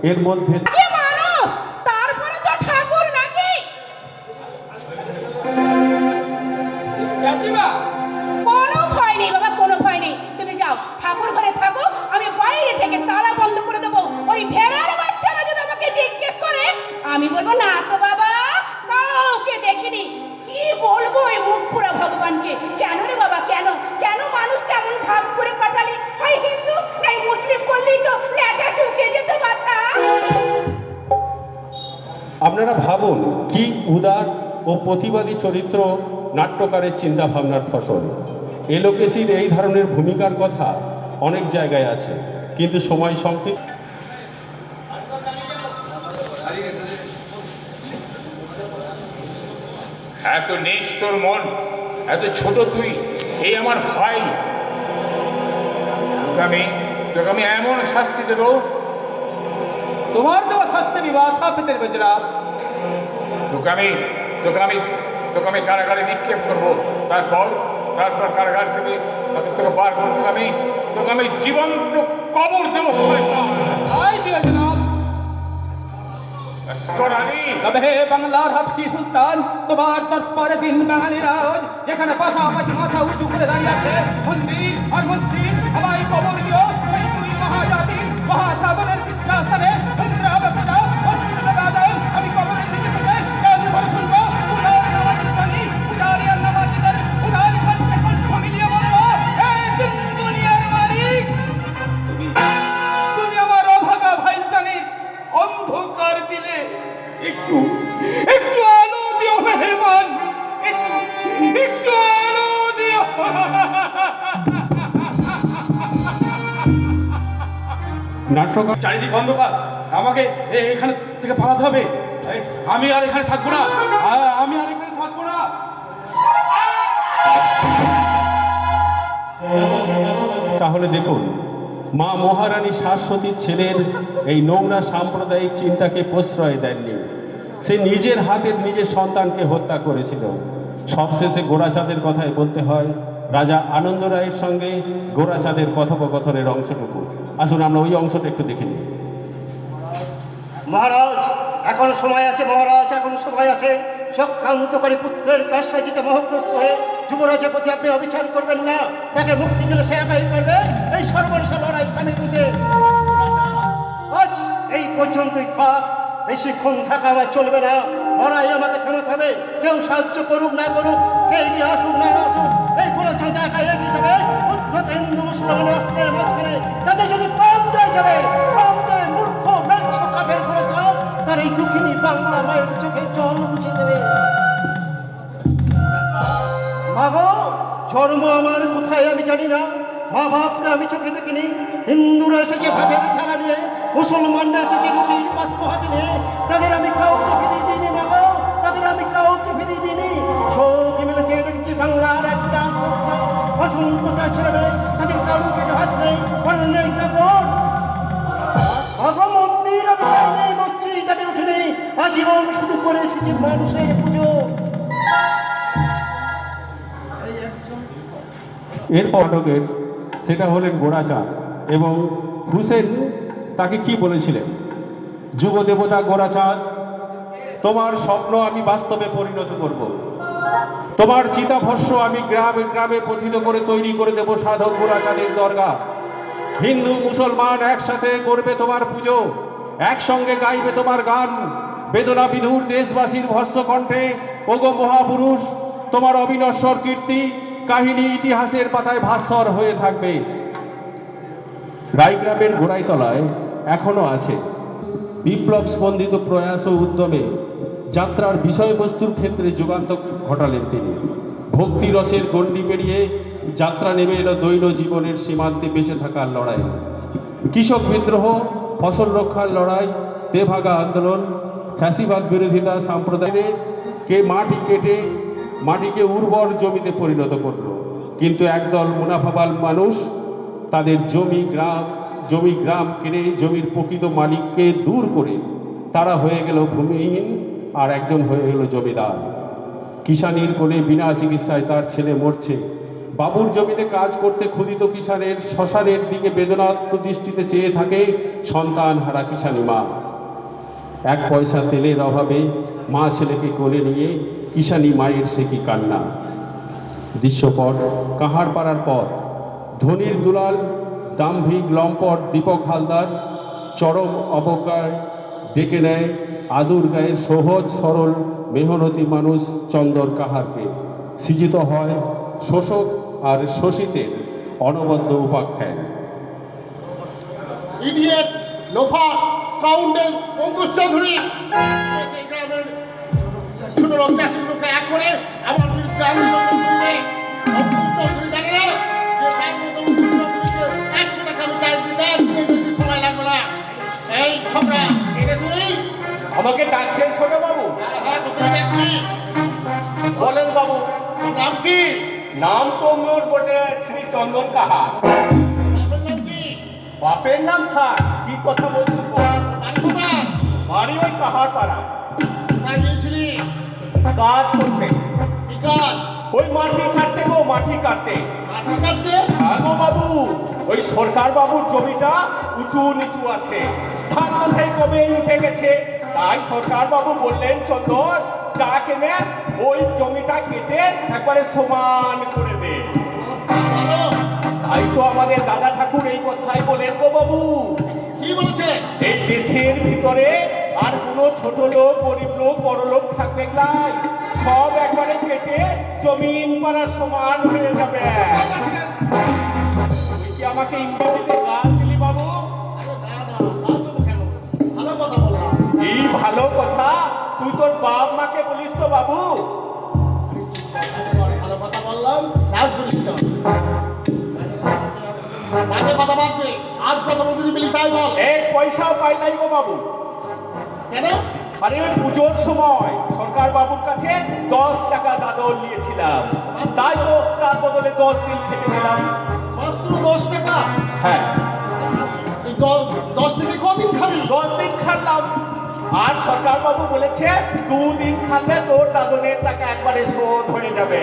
এর মধ্যে মানুষ তারপরে তো ঠাকুর নাকি? কোনো ভয় নেই বাবা, কোনো ভয় নেই। তুমি যাও ঠাকুর ঘরে থাকো, আমি বাইরে থেকে তালা বন্ধ করে দেবো। ওই ভেড়ার বাচ্চারা যদি আমাকে জিজ্ঞেস করে, আমি বলবো না তো বাবা, কাউকে দেখিনি। কি বলবো এই মুখ পুরা ভগবানকে? কেন রে বাবা, কেন কেন মানুষ তেমন ভাগ করে পাঠালি? হয় হিন্দু নাই মুসলিম করলেই তো লেটা চুকে যেত বাছা। আপনারা ভাবুন কি উদার ও প্রতিবাদী চরিত্র নাট্যকারের চিন্তা ভাবনার ফসল। এলোকেশির এই ধরনের ভূমিকার কথা অনেক জায়গায় আছে, কিন্তু সময় সংক্ষিপ্ত। এত নিচ তোর মন, এত ছোট তুই, এই আমার ভাই। তোকে আমি এমন শাস্তি দেব, তোমার দেওয়া শাস্তি বিবাধা পেতের বেজরা। তোকে আমি কারাগারে নিক্ষেপ করবো। তারপর কারাগার থেকে তোকে বার করবো। তোকে আমি জীবন্ত কবর দেবো। তবে হে বাংলার হাবশি সুলতান, তোমার দরবারে দিন বাঙালি রাজ, যেখানে পাশাপাশি মাথা উঁচু করে দাঁড়িয়ে আছে মন্দির আর মন্ত্রী, আমায় কবর দিও। সেই দুই মহাজাতি মহাসাগরের স্থানে আমি কবরের নিচে থেকে শুনবো তুমি আমার অভাগা ভাইস্তানের অন্ধকার দিলে একটু আলো দিও মেহরবান, একটু আলো দিও। নাট্যকার চারিদিক অন্ধকার, আমাকে এখানে থেকে পালাতে হবে। আমি আর এখানে থাকবো না, আমি আর এখানে থাকবো না। তাহলে দেখুন, মা মহারানী শাশ্বতীর ছেলের এই নোংরা সাম্প্রদায়িক চিন্তাকে প্রশ্রয় দেননি। সে নিজের হাতে নিজের সন্তানকে হত্যা করেছিল। সবশেষে গোরাচাঁদের কথাই বলতে হয় রাজা আনন্দ রায়ের সঙ্গে গোরাচাঁদের কথোপকথনের অংশটুকু। আসুন আমরা ওই অংশটা একটু দেখে নিই। মহারাজ, এখনো সময় আছে মহারাজ, এখনো সময় আছে। চক্রান্তকারী পুত্রের কারসাজিতে মোহগ্রস্ত হয়ে যুবরাজের প্রতি আপনি অবিচার করবেন না। তাকে মুক্তি দিলে সে একাই করবে এই সর্বনাশা লড়াই থামিয়ে দিতে। আজ এই পর্যন্তই থাক, বেশিক্ষণ থাকা আমার চলবে না। লড়াই আমাকে থামাতে হবে। কেউ সাহায্য করুক না করুক, কে এগিয়ে আসুক না আসুক, এই গোরাচাঁদ একাই এগিয়ে যাবে উদ্ধত হিন্দু মুসলমান অস্ত্রের মাঝখানে। তাদের যদি পরাজয় যাবে, পরাজয় মূর্খ মেচ্ছ কাফের গোরাচাঁদ তার এই দুঃখিনী বাংলা মায়ের চোখে জল মুছে দেবে। মাগো, জন্ম আমার কোথায় আমি জানি না, মা বাপকে আমি চোখে দেখিনি। হিন্দুরা এসেছে ভাতের থালা নিয়ে, মুসলমানরা এসেছে রুটির পাত্র হাতে নিয়ে। তাদের আমি কাউকে ফিরিয়ে দিইনি মাগো, তাদের আমি কাউকে ফিরিয়ে দিইনি। চোখ মেলেছে দেখছি বাংলার একটা অসংখ্য ছেলে, তাদের কারো পেটে হাত নেই, নেই কাপড়। হচ্ছে যে মানুষের পুজো। এরপর নাটকের সেটা হলেন গোরাচাঁদ এবং হুসেন তাকে কি বলেছিলেন, যুগ দেবতা গোরাচাঁদ, তোমার স্বপ্ন আমি বাস্তবে পরিণত করব। তোমার চিতাভস্য আমি গ্রামে গ্রামে পথিত করে তৈরি করে দেব সাধক গোরাচাঁদের দরগা। হিন্দু মুসলমান একসাথে করবে তোমার পুজো, একসঙ্গে গাইবে তোমার গান। বেদনা বিধুর দেশবাসীর ভস্য কণ্ঠে ওগো মহাপুরুষ, তোমার অবিনশ্বর কীর্তি কাহিনী ইতিহাসের পাতায় ভাস্বর হয়ে থাকবে। রায়গ্রামের গোড়াইতলায় এখনো আছে বিপ্লব স্পন্দিত প্রয়াস ও উদ্যমে যাত্রার বিষয়বস্তুর ক্ষেত্রে যুগান্তর ঘটালেন তিনি। ভক্তি রসের গণ্ডি পেরিয়ে যাত্রা নেমে এলো দৈন জীবনের সীমান্তে বেঁচে থাকার লড়াই। কৃষক বিদ্রোহ, ফসল রক্ষার লড়াই, তেভাগা আন্দোলন, ফ্যাসিবাদ বিরোধিতা, সাম্প্রদায়িকে মাটি কেটে মাটিকে উর্বর জমিতে পরিণত করলো। কিন্তু একদল মুনাফাবাল মানুষ তাদের জমি গ্রাম কিনে জমির প্রকৃত মালিককে দূর করে তারা হয়ে গেল ভূমিহীন, আর একজন হয়ে গেল জমিদার। কিষানির কোলে বিনা চিকিৎসায় তার ছেলে মরছে। বাবুর জমিতে কাজ করতে ক্ষুদিত কিষানের শ্মশানের দিকে বেদনাত্ম দৃষ্টিতে চেয়ে থাকে সন্তান হারা কিষানি মা। এক পয়সা তেলের অভাবে মা ছেলেকে কোলে নিয়ে কিষানি মায়ের সে কি কান্না। দৃশ্যপট কাহারপাড়ার পথ। ধনির দুলাল দাম্ভিক লম্পট দীপক হালদার চরম অবজ্ঞায় ডেকে নেয় আদুর গায়ের সহজ সরল মেহনতি মানুষ চন্দর কাহারকে। সৃজিত হয় শোষক আর শোষিতের অনবদ্য উপাখ্যান। Idiot, loafer, scoundrel, Ankush Chowdhury এই গ্রামের ছোট লোক চাষিগুলোকে এক করে আমার বিরুদ্ধে আন্দোলন করবে। অঙ্কুশ চৌধুরী জানে না যে তার মতো অঙ্কুশ চৌধুরীকে 100 টাকা আমি চাই দিতে একদিনের বেশি সময় লাগবে না। সেই ছোকরা এনে তুই আমাকে ডাকছেন ছোট বাবু? হ্যাঁ তোকে দেখছি। বলেন বাবু। তোর নাম কি? নাম তো মোর বটে শ্রী চন্দন কাহার। বাপের নাম কি? বাপের নাম থাক, কি কথা বলছিস বল? বাড়ি কোথায়? বাড়ি ওই কাহার পাড়া। কোথায় গিয়েছিলি? কাজ করতে। কি কাজ? ওই মাটি কাটতে গো, মাটি কাটতে। মাটি কাটতে? হ্যাঁ গো বাবু, ওই সরকার বাবুর জমিটা উঁচু নিচু আছে, ধান তো সেই কবে উঠে গেছে। তাই সরকার বাবু বললেন চন্দন যা কেনে ওই জমিটা কেটে একবারে সমান করে দে। তাই তো আমাদের দাদা ঠাকুর এই কথাই বলেন গো বাবু। কি বলেছে? এই দেশের ভিতরে আর কোনো ছোট লোক, গরিব লোক, বড় লোক থাকবে নাই, সব একবারে কেটে জমিন পাড়া সমান হয়ে যাবে। তুই কি আমাকে ইংরেজিতে গাল দিলি বাবু? ভালো কথা বললাম। এই ভালো কথা তুই তোর বাপ মাকে বলিস তো বাবু? ভালো কথা বললাম, রাগ করিস না। বাজে কথা বাদ দে। আজ কত মজুরি পেলি তাই বল। এক পয়সাও পাই নাই গো বাবু। কেন? আরে ওই পুজোর সময় সরকার বাবুর কাছে 10 টাকা দাদন নিয়েছিলাম, তাই তো তার বদলে 10 দিন খেতে গেলাম। মাত্র 10 টাকা? হ্যাঁ। এই 10 থেকে কদিন খাবি? 10 দিন খাটলাম, আর সরকার বাবু বলেছে 2 দিন খাটলে তোর দাদনের টাকা একবারে শোধ হয়ে যাবে।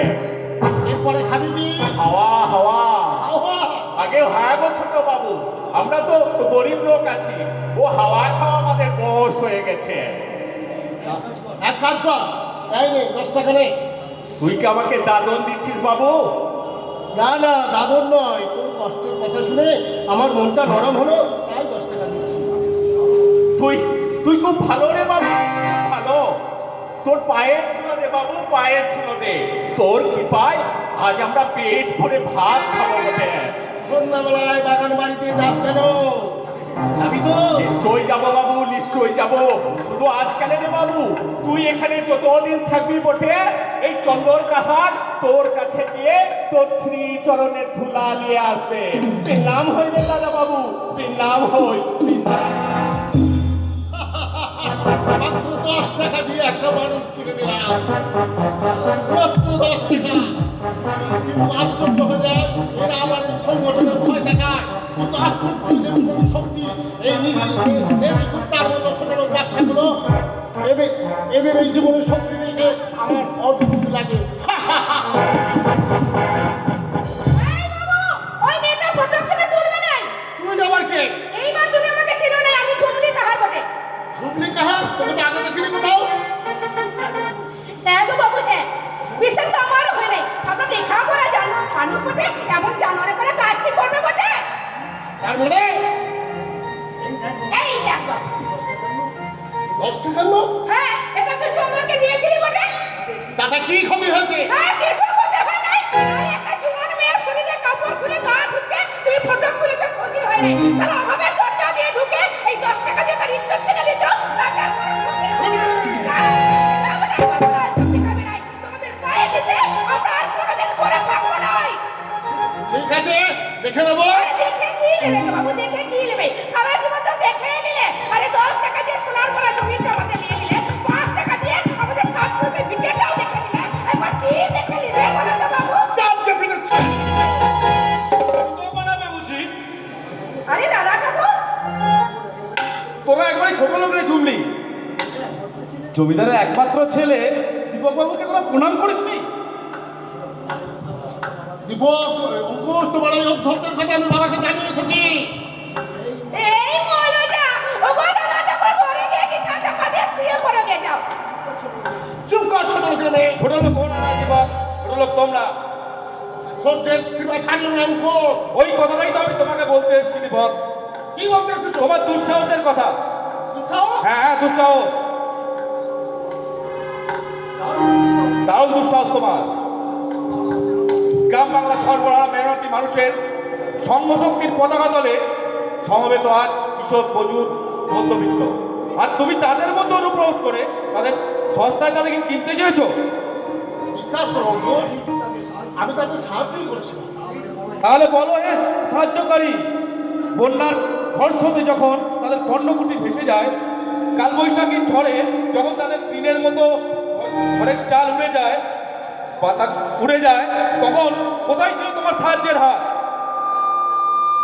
এরপরে খাবি কি? হাওয়া হাওয়া। হাওয়া? আগে হ্যাঁ গো ছোট বাবু, আমরা তো গরিব লোক আছি, ও হাওয়া খাওয়া আমাদের বস হয়ে গেছে। এক কাজ কর, এই নে 10 টাকা নে। তুই কি আমাকে দাদন দিচ্ছিস বাবু? না না, দাদন নয়, তোর কষ্টের কথা শুনে আমার মনটা নরম হলো, তাই 10 টাকা দিচ্ছি। তুই খুব ভালো রে বাবু, ভালো। তোর পায়ের ধুলো দে বাবু, পায়ের ধুলো দে। তোর কৃপায় আজ আমরা পেট ভরে ভাত খাবো বটে। সন্ধ্যাবেলায় বাগান বাড়িতে যাস কেন? যাবি তো? নিশ্চয়ই যাবো বাবু, নিশ্চয়ই যাবো। শুধু আজকালে রে বাবু, তুই এখানে যতদিন থাকবি বটে, এই চন্দর কাহার তোর কাছে গিয়ে তোর শ্রী চরণের ধুলা নিয়ে আসবে। নাম হইবে দাদা বাবু, নাম হই। মাত্র 10 টাকা দিয়ে একটা মানুষ কিনে নিলাম, মাত্র 10 টাকা। কিন্তু আশ্চর্য হয়ে যায়, এরা আবার সংগঠনের 6 টাকা। কিন্তু আশ্চর্য যে শক্তি এই নিরীহ কুত্তার মতো ছোট লোক বাচ্চাগুলো এদের এই জীবনের শক্তি দেখে আমার অদ্ভুত লাগে। ওই মেয়েটা ফটো তুলে তুলবে নাই। তুই আবার কে? এইবার তুমি আমাকে চিনো না, আমি ঝুমলি কাহার বটে। ঝুমলি কাহার? তোকে তো আগে দেখিনি কোথাও। হ্যাঁ গো বাবু, হ্যাঁ, বিশ্বাস তো আমারও হয় নাই। আমরা দেখা করা জানো মানুষ বটে, এমন জানোয়ারের করে কাজ কি করবে বটে? তার মানে এই দেখো, 10 টাকা? হ্যাঁ, এটা তো চন্দ্রকে দিয়েছিলি বটে। দাদা কি ক্ষতি হয়েছে? হ্যাঁ, কিছু করতে হয় নাই। আরে একটা জুয়ান মেয়ের শরীরে কাপড় খুলে গা ধুচ্ছে, তুমি ফটো তুলেছ, ক্ষতি হয় নাই। সারা অভাবে দরজা দিয়ে ঢুকে এই 10 টাকা দিয়ে তার ইজ্জত কিনে নিচ্ছ, টাকার কোনো ক্ষতি হয় না। তোমাদের পায়ে নিচে আমরা আর কোনোদিন পরে থাকবো নাই। ঠিক আছে, দেখে নেবো। দেখে কি নেবে গো বাবু, দেখে কি নেবে? সারা জীবন তো দেখে নিলে। আরে 10 টাকা দিয়ে সোনার পরা জমিটা আমাদের নিয়ে নিলে, 5 টাকা দিয়ে আমাদের 7 পয়সা বিকেটাও দেখে নিলে। এবার কি দেখে নিলে বলো তো বাবু? সব দেখে নিচ্ছি। তো বানাবে বুঝি? আরে দাদা ঠাকুর, তোরা একবারই ছোট লোক রে ঝুমলি। জমিদারের একমাত্র ছেলে দীপক বাবুকে তোরা প্রণাম করিসনি? দীপক, অঙ্কুশ, তোমার এই অধ্যক্ষের কথা আমি বাবাকে জানিয়ে এসেছি। এই বলো যা, ওগো দাদা ঠাকুর, ঘরে গিয়ে কি কাঁচা পাতে শুয়ে পড়ে গে যাও। চুপ কর ছোট লোকের মেয়ে। ছোট লোক ওরা না দীপক, ছোট লোক তোমরা। সহ্যের সীমা ছাড়িয়ে না অঙ্কুশ। ওই কথাটাই তো আমি তোমাকে বলতে এসেছি দীপক। কি বলতে এসেছো? তোমার দুঃসাহসের কথা। দুঃসাহস? হ্যাঁ, দুঃসাহস, দারুণ দুঃসাহস তোমার। গ্রাম বাংলা সরবরাহ মেহনতি মানুষের সংঘশক্তির পতাকা তলে সমবেত আজ কৃষক, মজুর, মধ্যবিত্ত। আর তুমি তাদের মধ্যে অনুপ্রবেশ করে তাদের সস্তায় তাদেরকে কিনতে চেয়েছো। বিশ্বাস করো অঙ্কুশ, আমি তাদের সাহায্যই করেছিলাম। তাহলে বলো হে সাহায্যকারী, বন্যার ভরসতে যখন তাদের পণ্যকুটি ভেসে যায়, কালবৈশাখীর ঝড়ে যখন তাদের টিনের মতো ঘরের চাল উড়ে যায়, পাতা উড়ে যায়, তখন কোথায় ছিল তোমার সাহায্যের হাত?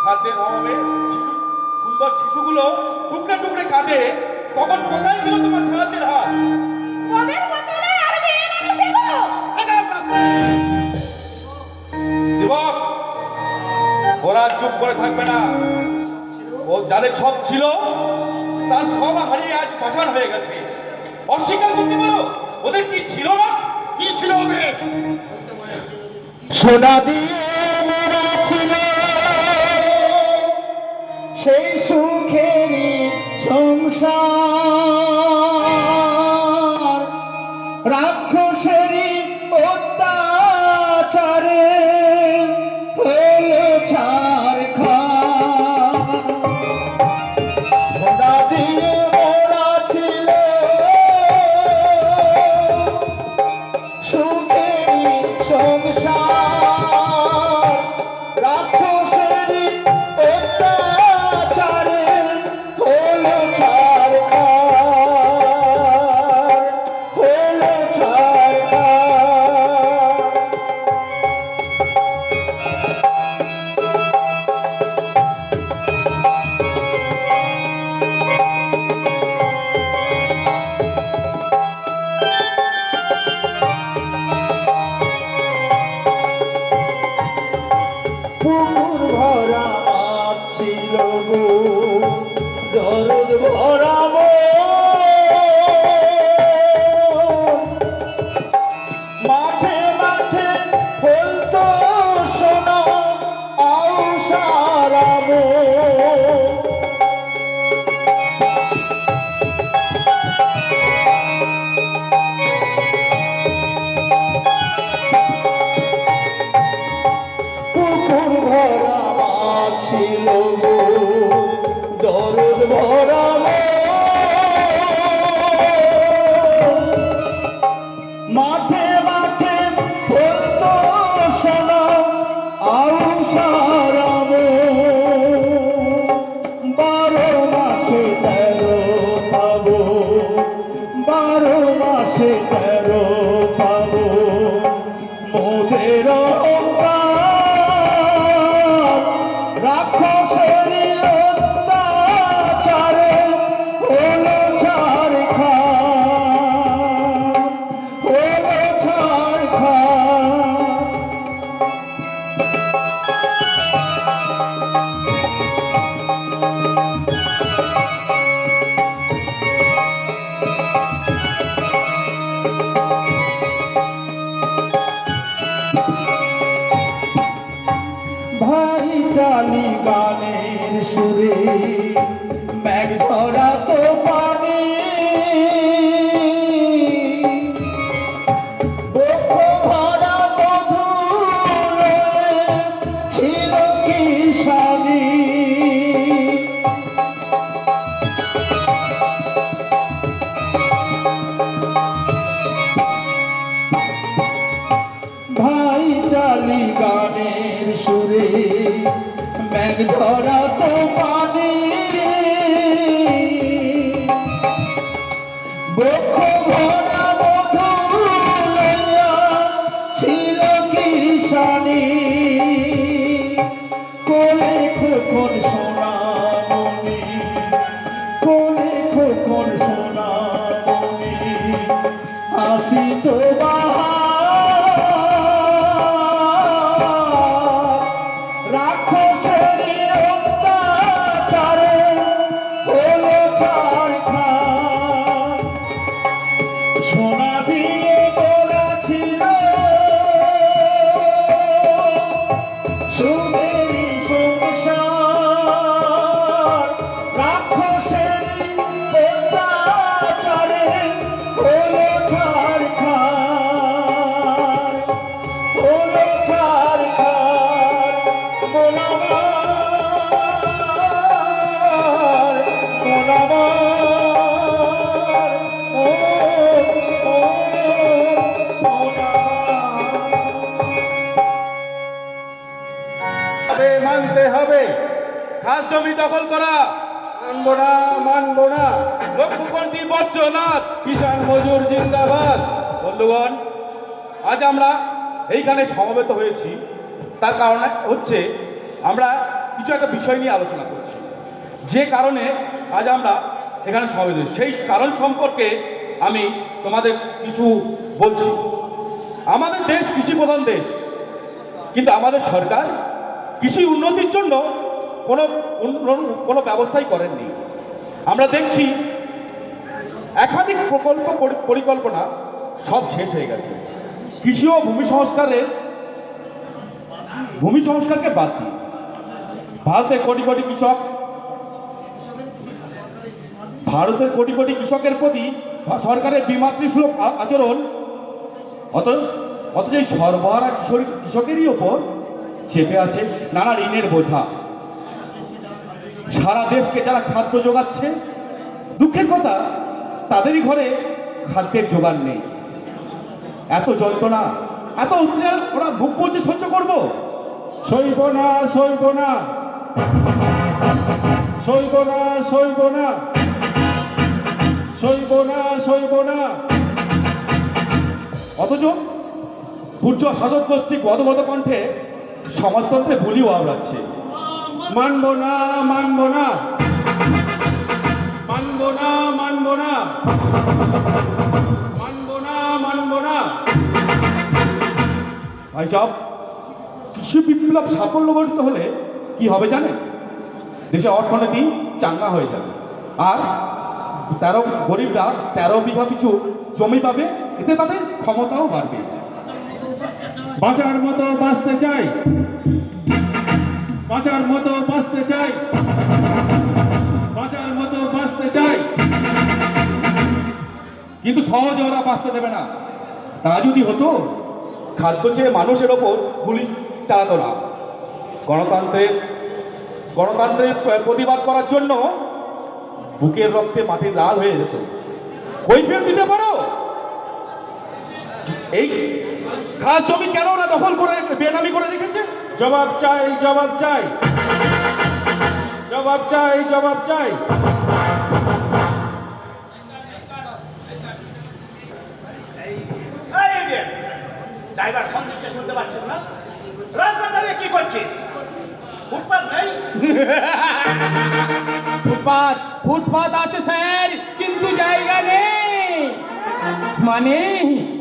খাদ্যের অভাবে সুন্দর শিশুগুলো টুকরে টুকরে কাঁদে, তখন কোথায় ছিল তোমার সাহায্যের হাত? ওদের বদলে আর মেয়ে মানুষ এগো। দিবক, ওরা চুপ করে থাকবে না। ও যাদের সব ছিল তার সব হারিয়ে আজ পাষাণ হয়ে গেছে। অস্বীকার করতে পারো ওদের কি ছিল না? কি ছিল ওদের? সোনা দিয়ে মেরেছিল সেই সুখেরই সংসার, রাক্ষসেরই অত্যাচারে হলো ছারখার। সোনা দিয়ে মোড়া ছিল সুখেরই সংসার, রাক্ষসেরই অত্যাচারে হলো ছারখার। সুরে মেঘ ধরা তো পানি বক্ষ ভরা মধুরে ছিল কি স্বামী ভাই জালি গানের সুরে মেঘ ধরা তো পানি বক্ষ ভরা মধু লইয়া ছিল কি শানি কোলে খোকন সোনামণি কোলে খোকন সোনামণি হাসি তো রাক্ষসেরি অত্যাচারে হলো ছারখার সোনা দিয়ে গড়া ছিল সুখেরি সংসার রাক্ষসেরি অত্যাচারে হলো ছারখার হলো ছারখার মোনামার মোনামার ও ও মানতে হবে খাস জমি দখল করা মানবো না মানবো না লক্ষ্যপন্থী বর্জনাথ কিষাণ মজুর জিন্দাবাদ বন্ধুগণ আজ আমরা এইখানে সমবেত হয়েছি তার কারণে হচ্ছে আমরা কিছু একটা বিষয় নিয়ে আলোচনা করছি যে কারণে আজ আমরা এখানে সমবেত হয়েছি সেই কারণ সম্পর্কে আমি তোমাদের কিছু বলছি আমাদের দেশ কৃষি প্রধান দেশ কিন্তু আমাদের সরকার কৃষি উন্নতির জন্য কোনো ব্যবস্থাই করেননি আমরা দেখছি একাধিক প্রকল্প পরিকল্পনা সব শেষ হয়ে গেছে কৃষি ও ভূমি সংস্কারকে বাদ দিয়ে ভারতের কোটি কোটি কৃষকের প্রতি সরকারের বিমাতৃসুলভ আচরণ অথচ এই সর্বহারা কৃষকেরই ওপর চেপে আছে নানা ঋণের বোঝা সারা দেশকে যারা খাদ্য যোগাচ্ছে দুঃখের কথা তাদেরই ঘরে খাদ্যের জোগান নেই এত যন্ত্রণা এত অত্যাচার ওরা বুক পচে সহ্য করবো সইব না সইব না সইব না সইব না সইব না সইব না অথচ সূর্য শাসক গোষ্ঠী গদগদ কণ্ঠে সমাজতন্ত্রে বলিও আওড়াচ্ছে মানব না মানব না মানব না মানব না মানব না মানব না ভাই সব কৃষি বিপ্লব সাফল্য গঠিত হলে কি হবে জানেন দেশে অর্থনীতি চাঙ্গা হয়ে যাবে আর গরিবরা 13 বিঘা পিছু জমি পাবে এতে তাদের ক্ষমতাও বাড়বে বাঁচার মতো বাঁচতে চাই বাঁচার মতো বাঁচতে চাই বাঁচার মতো বাঁচতে চাই কিন্তু সহজে ওরা বাঁচতে দেবে না তা যদি হতো খাদ্য চেয়ে মানুষের ওপর গুলি চালাতো না গণতন্ত্রের প্রতিবাদ করার জন্য বুকের রক্তে মাটির লাল হয়ে যেত কৈফিয়ত দিতে পারো এই খাস জমি কেন না দখল করে বেনামি করে রেখেছে জবাব চাই জবাব চাই জবাব চাই জবাব চাই ড্রাইভার ফোন দিচ্ছে শুনতে পাচ্ছেন না রাস্তা দাঁড়িয়ে কি করছিস ফুটপাত নেই ফুটপাত আছে স্যার কিন্তু জায়গা নেই মানে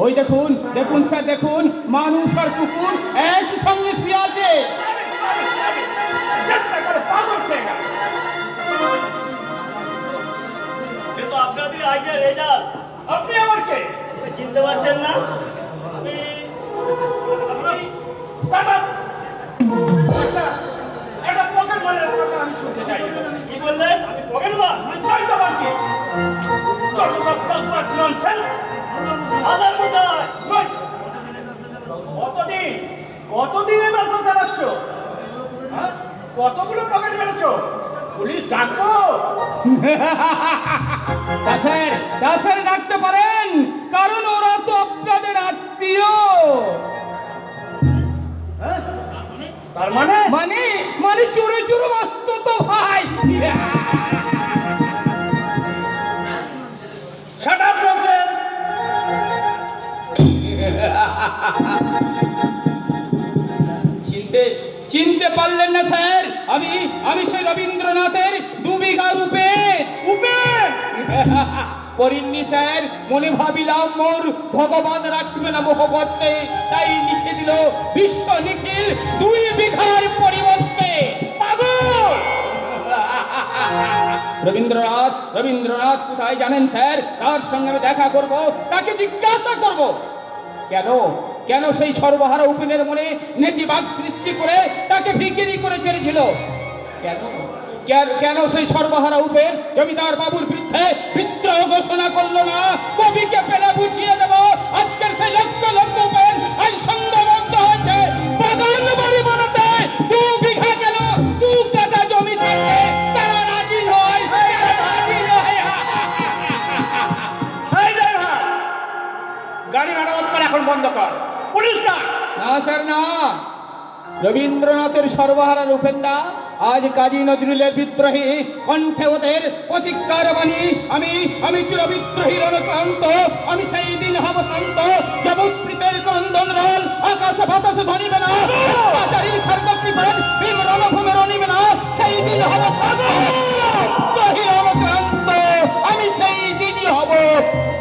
ওই দেখুন দেখুন স্যার দেখুন মানুষ আর কুকুর একসঙ্গে শুয়ে আছে কিন্তু আপনাদের আজকের রেজাল্ট আপনি আমার কে চিনতে পারছেন না একটা পকেট মনের কথা আমি শুনতে চাই না। কি বললে? আমি পকেটমার? তাই তো বাকি। চট্টগ্রাম পাঁচ ননসেন্স। আদার বোঝায়। নয়। কতদিন এই ব্যবসা চালাচ্ছ? হ্যাঁ? কতগুলো পকেট মেরেছো? পুলিশ ডাকবো? দাসের ডাকতে পারেন, কারণ ওরা তো আপনাদের আত্মীয়। তার মানে মানে চোরে চোরে মাস্ত তো ভাই। Shut up, Robert! চিনতে পারলেন না স্যার? আমি সেই রবীন্দ্রনাথের 2 বিঘা উপেন পড়িনি স্যার। মনে ভাবিলাম মোর ভগবান রাখবে না মোহ করতে, তাই লিখে দিল বিশ্ব নিখিল 2 বিঘার পরিবর্তে। রবীন্দ্রনাথ কোথায় জানেন স্যার? তার সঙ্গে আমি দেখা করব, তাকে জিজ্ঞাসা করব কেন সেই সর্বহারা উপেনের মনে নেতিবাদ সৃষ্টি করে তাকে বিক্রি করে ছেড়েছিল। কেন সেই সর্বহারা উপেন জমিদার বাবুর বিরুদ্ধে বিদ্রোহ ঘোষণা করলো না? কবিকে পেলে বুঝিয়ে দেব। আজকের সেই লক্ষ লক্ষ উপেন আজ সংঘবদ্ধ হয়েছে বাগান বাড়ি বানাতে। 2 বিঘা কেন 2 কাঠা জমি ছাড়তে তারা রাজি নয়। গাড়ি মেরামত করে এখন বন্ধ কর। পুলিশ না স্যার না। রবীন্দ্রনাথের সর্বহারা উপেনটা আজ কাজী নজরুলের বিদ্রোহী কণ্ঠে ওদের প্রতিজ্ঞার বাণী। আমি চিরবিদ্রোহী রণক্রান্ত, আমি সেই দিন হব শান্ত, জবৎপ্রীতের ক্রন্দন রল আকাশ বাতাসে ধরিবে না, অত্যাচারীর খাদ্য কৃপণ ভীম রণভূমে রণিবে না, সেই দিন হব শান্ত, বিদ্রোহী রণক্রান্ত, আমি সেই দিনই হব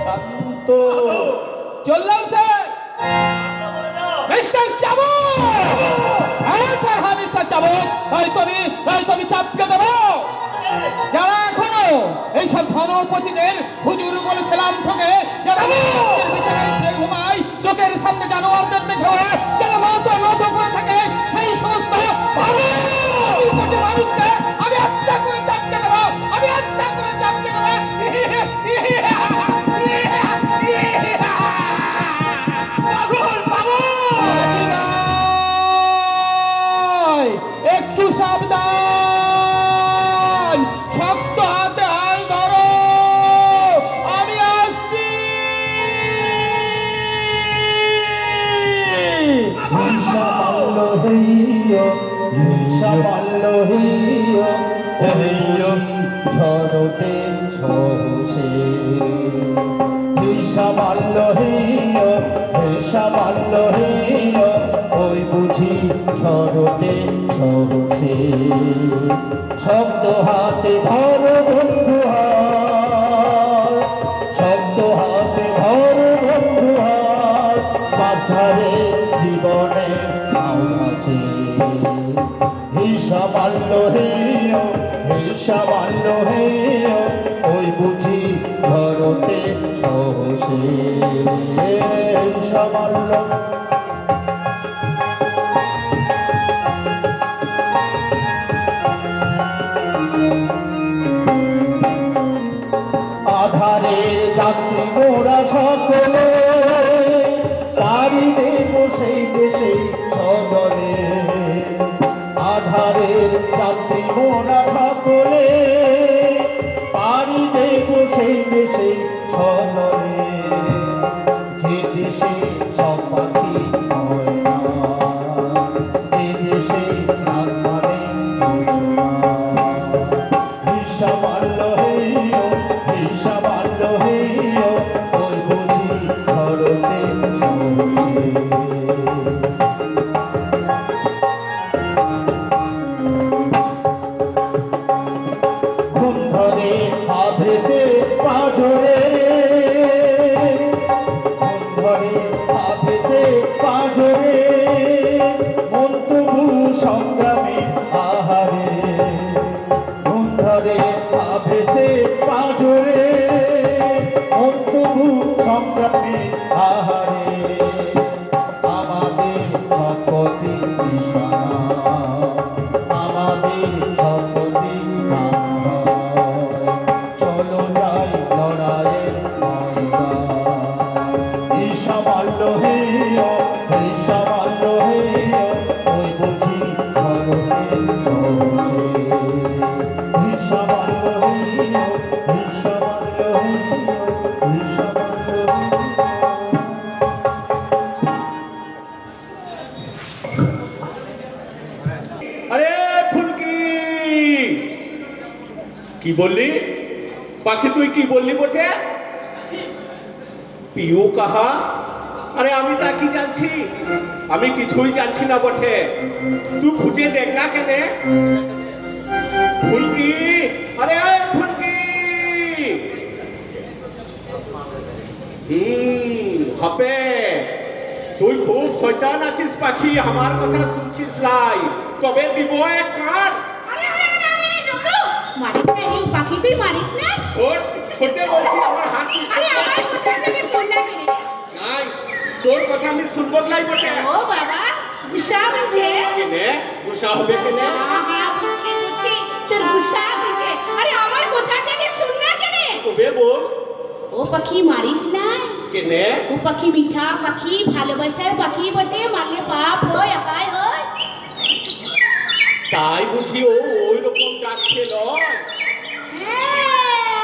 শান্ত। চললাম স্যার। মিস্টার চাবুক! হ্যাঁ স্যার, হ্যাঁ মিস্টার চাবুক। হয়তো আমি চাপকে দেবো। যারা এখনো এইসব ধনপতিদের হুজুর বলে সেলাম ঠকে, যারা ঘুমায়, চোখের সামনে জানোয়ারদের দেখে যারা নত করে থাকে, সেই সমস্ত মানুষকে আমি আচ্ছা করে চাপকে দেবো। একটু সাবধান, শক্ত হাতে হাল ধরো, আমি আসছি। ঝরতে সহসে ওই বুঝি ঝরতে সহসে শব্দ হাতে ধরো বন্ধু হাত, শব্দ হাতে ধরো বন্ধু হাত, বাধারে জীবনে আছে হিসাবাল্য হে ওই বুঝি ধরতে সহসে হিসাবাল্য। আধারের যাত্রী মোরা সকলে পাড়ি দেব সেই দেশে সদলে, আধারের যাত্রী মোরা সকলে পাড়ি দেব সেই দেশে সদলে, যে দেশে সব পাখি হয় না, যে দেশে রাত মানে হিসাবাল্য ওই বুঝি ধরতে সহসে ঘুম ধরে আভেতে পাঁজরে, ঘুম ধরে আভেতে পাঁজরে, মন তবু সংগ্রামে আহারে, ঘুম ধরে আভেতে পাঁজরে, মন তবু সংগ্রামে আহারে, আমাদের শপথে নিশানা, আমাদের বললি পাখি? তুই কি বললি বটে? পিউ কাহা? আরে আমি তা কি জানছি? আমি কিছুই জানছি না বটে। তুই খুঁজে দেখ না কেনে। ফুলকি, আরে ফুলকি। হবে তুই খুব শয়তান আছিস পাখি, আমার কথা শুনছিস নাই? তবে দিব এক কাঠ। মারিস না রে পাখি, তুই মারিস না। ছোটে বলছি আমার হাত। আরে আমার কথা তুমি শোন না কেন? নাই, তোর কথা আমি শুনবো নাই বটে। ও বাবা, গুসা বলছে। কেনে গুসা হবে কেনে? হ্যাঁ বুঝছি বুঝছি, তোর গুসা বলছে। আরে আমার কথাটাকে শুন না কেন? তবে বল। ও পাখি মারিস না কেনে? ও পাখি মিঠা পাখি, ভালোবাসার পাখি বটে, মারলে পাপ হয়, আকায় হয়। তাই বুঝি ও ওই রকম ডাকছে লয়? হ্যাঁ,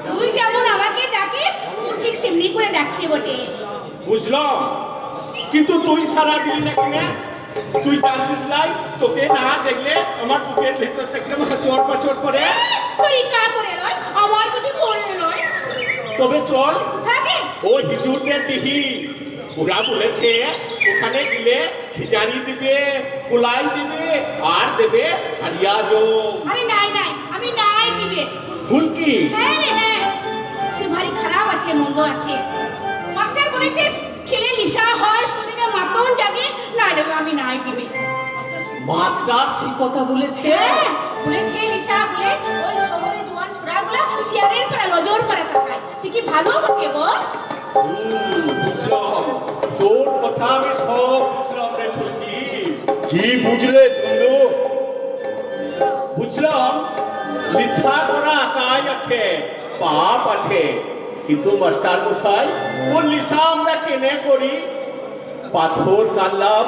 তুই যেমন আমাকে ডাকিস ঠিক সেমনি করে ডাকছে বটে। বুঝলাম, কিন্তু তুই সারা দিন না কেনে? তুই জানছিস নাই তোকে না দেখলে আমার বুকের ভেতর থেকে চোট পাচট করে? তোর কা করে নয়, আমার কিছু করবে নয়। তবে চল থাকে ওই হিজুরদের দিহি। ওরা বলেছে ওখানে গেলে খিচাড়ি দিবে, কুলাই দিবে, আর দেবে হারিয়াজো। আরে নাই নাই, আমি নাই দিবে। ফুলকি, হ্যাঁ রে হ্যাঁ, সে ভারী খারাপ আছে, মন্দ আছে। মাস্টার বলেছিস খেলে লিসা হয়, শরীরে মাতন জাগে, না রে আমি নাই দিবে। মাস্টার সে কথা বলেছে? হ্যাঁ বলেছে লিসা বলে ওই শহরে জোয়ান ছোড়াগুলো শেয়ারের পরে নজর পরে তাকায়, সে কি ভালো বটে বল? বুঝলাম, তোর কথা আমি সব বুঝলাম রে ফুলকি। কি বুঝলে বন্ধু? বুঝলাম লিসা করা কাজ আছে, পাপ আছে, কিন্তু মাস্টার মশাই ও লিসা আমরা কেনে করি? পাথর কাটলাম,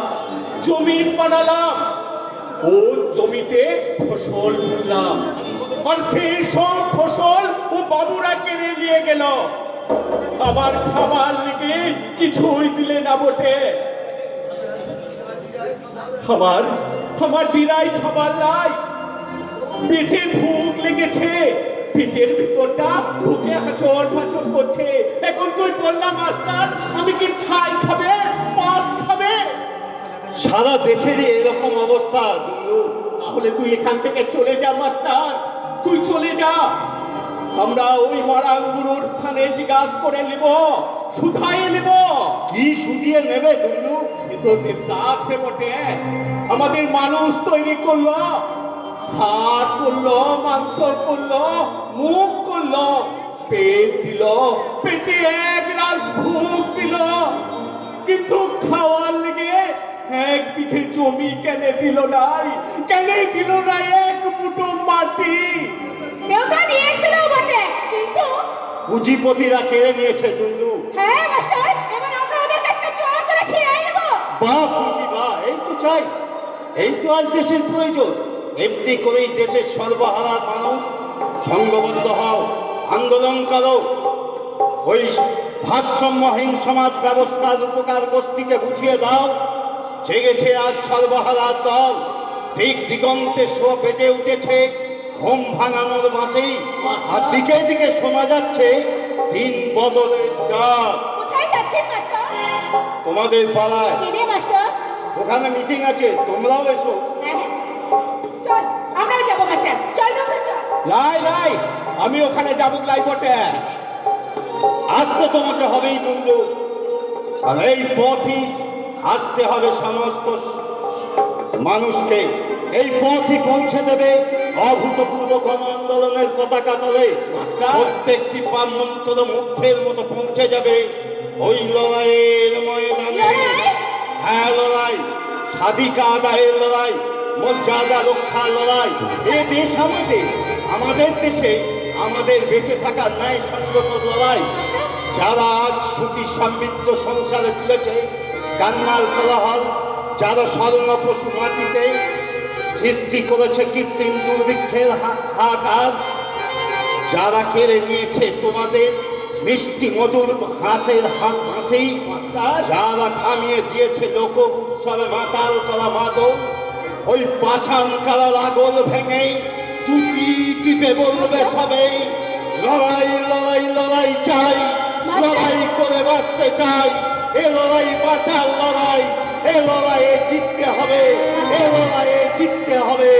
জমিন বানালাম, ও জমিতে ফসল বুনলাম, আর সেই সব ফসল ও বাবুরা কেড়ে নিয়ে গেল। আমার খাবার লেগে কিছুই দিলে না বটে। আমার বিরাই খাবার নাই। পেটে ভুক লেগেছে, পেটের ভিতরটা ভুকে হাঁচড় ফাঁচড় করছে। এখন তুই বললাম মাস্টার আমি কি ছাই খাবে, মাছ খাবে? সারা দেশেরই এরকম অবস্থা বন্ধু। তাহলে তুই এখান থেকে চলে যা মাস্টার, তুই চলে যা। আমরা ওই মারাঙ্গুরুর স্থানে জিজ্ঞাসা করে নিব, শুধাইয়ে নিব। কি শুধিয়ে নেবে বন্ধু? এ তো দেবতা আছে বটে। আমাদের মানুষ তৈরি করলো, হাত করলো, মাংস করলো, মুখ করলো, পেট দিল, পেটে এক রাস ভুক দিল, কিন্তু খাওয়ার লেগে এক বিঘে জমি কেনে দিল নাই? কেনে দিল না এক মুঠো মাটি? দেবতা দিয়েছিল বটে, কিন্তু পুঁজিপতিরা কেড়ে নিয়েছে বন্ধু। হ্যাঁ মাস্টার, এবার আমরা ওদের কাছে জোর করে ছিনিয়ে নেব। বাহ ফুলকি বাহ, এই তো চাই, এই তো আজ দেশের প্রয়োজন। এমনি করেই দেশের সর্বহারা মানুষ সংঘবদ্ধ হও, আন্দোলন করো। ওই ভারসাম্যহীন সমাজ ব্যবস্থার উপকার গোষ্ঠীকে বুঝিয়ে দাও। জেগেছে আজ সর্বহারা দল, দিক দিগন্তে শো বেজে উঠেছে ঘুম ভাঙানোর মাসেই, আর দিকে দিকে শোনা যাচ্ছে দিন বদলের ডাক। কোথায় যাচ্ছেন মাস্টার? তোমাদের পাড়ায় কিরে মাস্টার? ওখানে মিটিং আছে, তোমরাও এসো। হ্যাঁ, চল আমরাও যাবো মাস্টার, চল আমরা চল। লাই লাই, আমি ওখানে যাবো লাই বটে। আজ তো তোমাকে হবেই বন্ধু, আর এই পথই আসতে হবে সমস্ত মানুষকে। এই পথই পৌঁছে দেবে অভূতপূর্ব গণ আন্দোলনের পতাকা তলে। প্রত্যেকটি মন্ত্র মুগ্ধের মতো পৌঁছে যাবে ওই লড়াইয়ের ময়দানে। হ্যাঁ লড়াই, স্বাধিকার আদায়ের লড়াই, মর্যাদা রক্ষার লড়াই। এ দেশ আমাদের দেশে আমাদের বেঁচে থাকার ন্যায় সঙ্গত লড়াই। যারা আজ সুখী সমৃদ্ধ সংসারে তুলেছে কান্নার কোলাহল, যারা স্বর্ণ পশু মাটিতে সৃষ্টি করেছে কৃত্রিম দুর্ভিক্ষের হাহাকার, যারা কেড়ে নিয়েছে তোমাদের মিষ্টি মধুর হাসের হাসি, যারা থামিয়ে দিয়েছে লোক উৎসবে মাতাল করা মাদক, ওই পাষাণ কালার আগল ভেঙে তুতি টিপে বলবে সবেই লড়াই লড়াই লড়াই চাই, লড়াই করে বাঁচতে চাই, এ লড়াই বাঁচার লড়াই, এ লড়াইয়ে জিততে হবে, এ লড়াইয়ে জিততে হবে।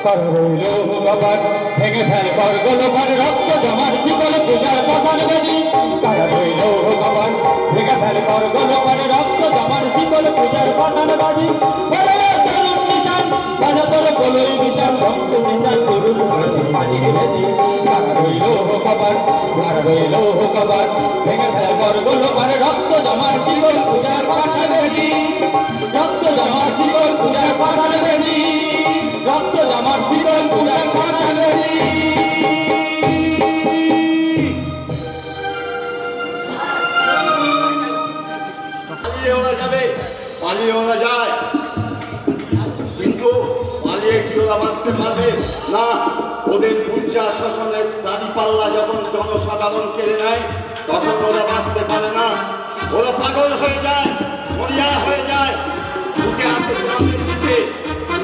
করবইল ভগবান ভেঙে ফেল করগলবান রক্ত জমার শিকল পূজার পাশান বেদি। করবইল ভগবান ভেঙে ফেল করগলবান রক্ত জমার শিকল পূজার পাশান বাজি। তরুণ নিশান বাজা তোর কলই নিশান ধ্বংস নিশান তরুণ বাজির বেদি। করবইল ভগবান করবইল ভগবান ভেঙে ফেল করগলবান রক্ত জমার শিকল পূজার পাশান বেদি। রক্ত জমার শিকল পূজার পাশান বেদি। রক্ত জমার শিকল পূজার পাশান বেদি। পালিয়ে ওরা যাবে, পালিয়ে ওরা যায়, কিন্তু পালিয়ে কি ওরা বাঁচতে পারবে না। ওদের পূজা শাসনের দাঁড়িপাল্লা যখন জনসাধারণ কেড়ে নেয় তখন ওরা বাঁচতে পারে না, ওরা পাগল হয়ে যায়, মরিয়া হয়ে যায়, উঠে আসে তোমাদের দিকে,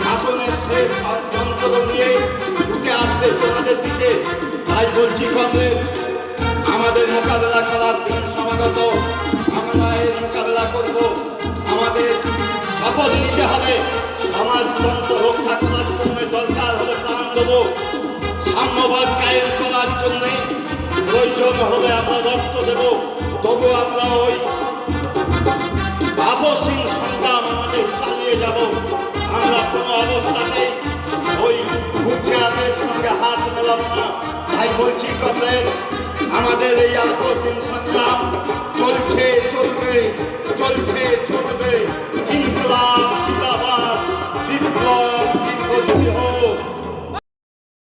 শাসনের শেষ যন্ত্র নিয়ে উঠে আসবে তোমাদের দিকে। তাই বলছি কমরেড, আমাদের মোকাবেলা করার দিন সমাগত, আমরা এর মোকাবেলা করব, আমাদের শপথ নিতে হবে, সমাজতন্ত্র রক্ষা করার জন্য দরকার হলে প্রাণ দেবো, সাম্যবাদ কায়েম করার জন্য প্রয়োজন হলে আমরা রক্ত দেব, তবু আমরা ওই আপসহীন সংগ্রাম আমাদের চালিয়ে যাব। আমরা কোনো অবস্থাতেই ওই গুজরাটের সঙ্গে হাত মেলাবো না। তাই বলছি কমরেড, আমাদের এই আপসহীন সংগ্রাম চলছে চলবে, চলছে চলবে, ইনকলাব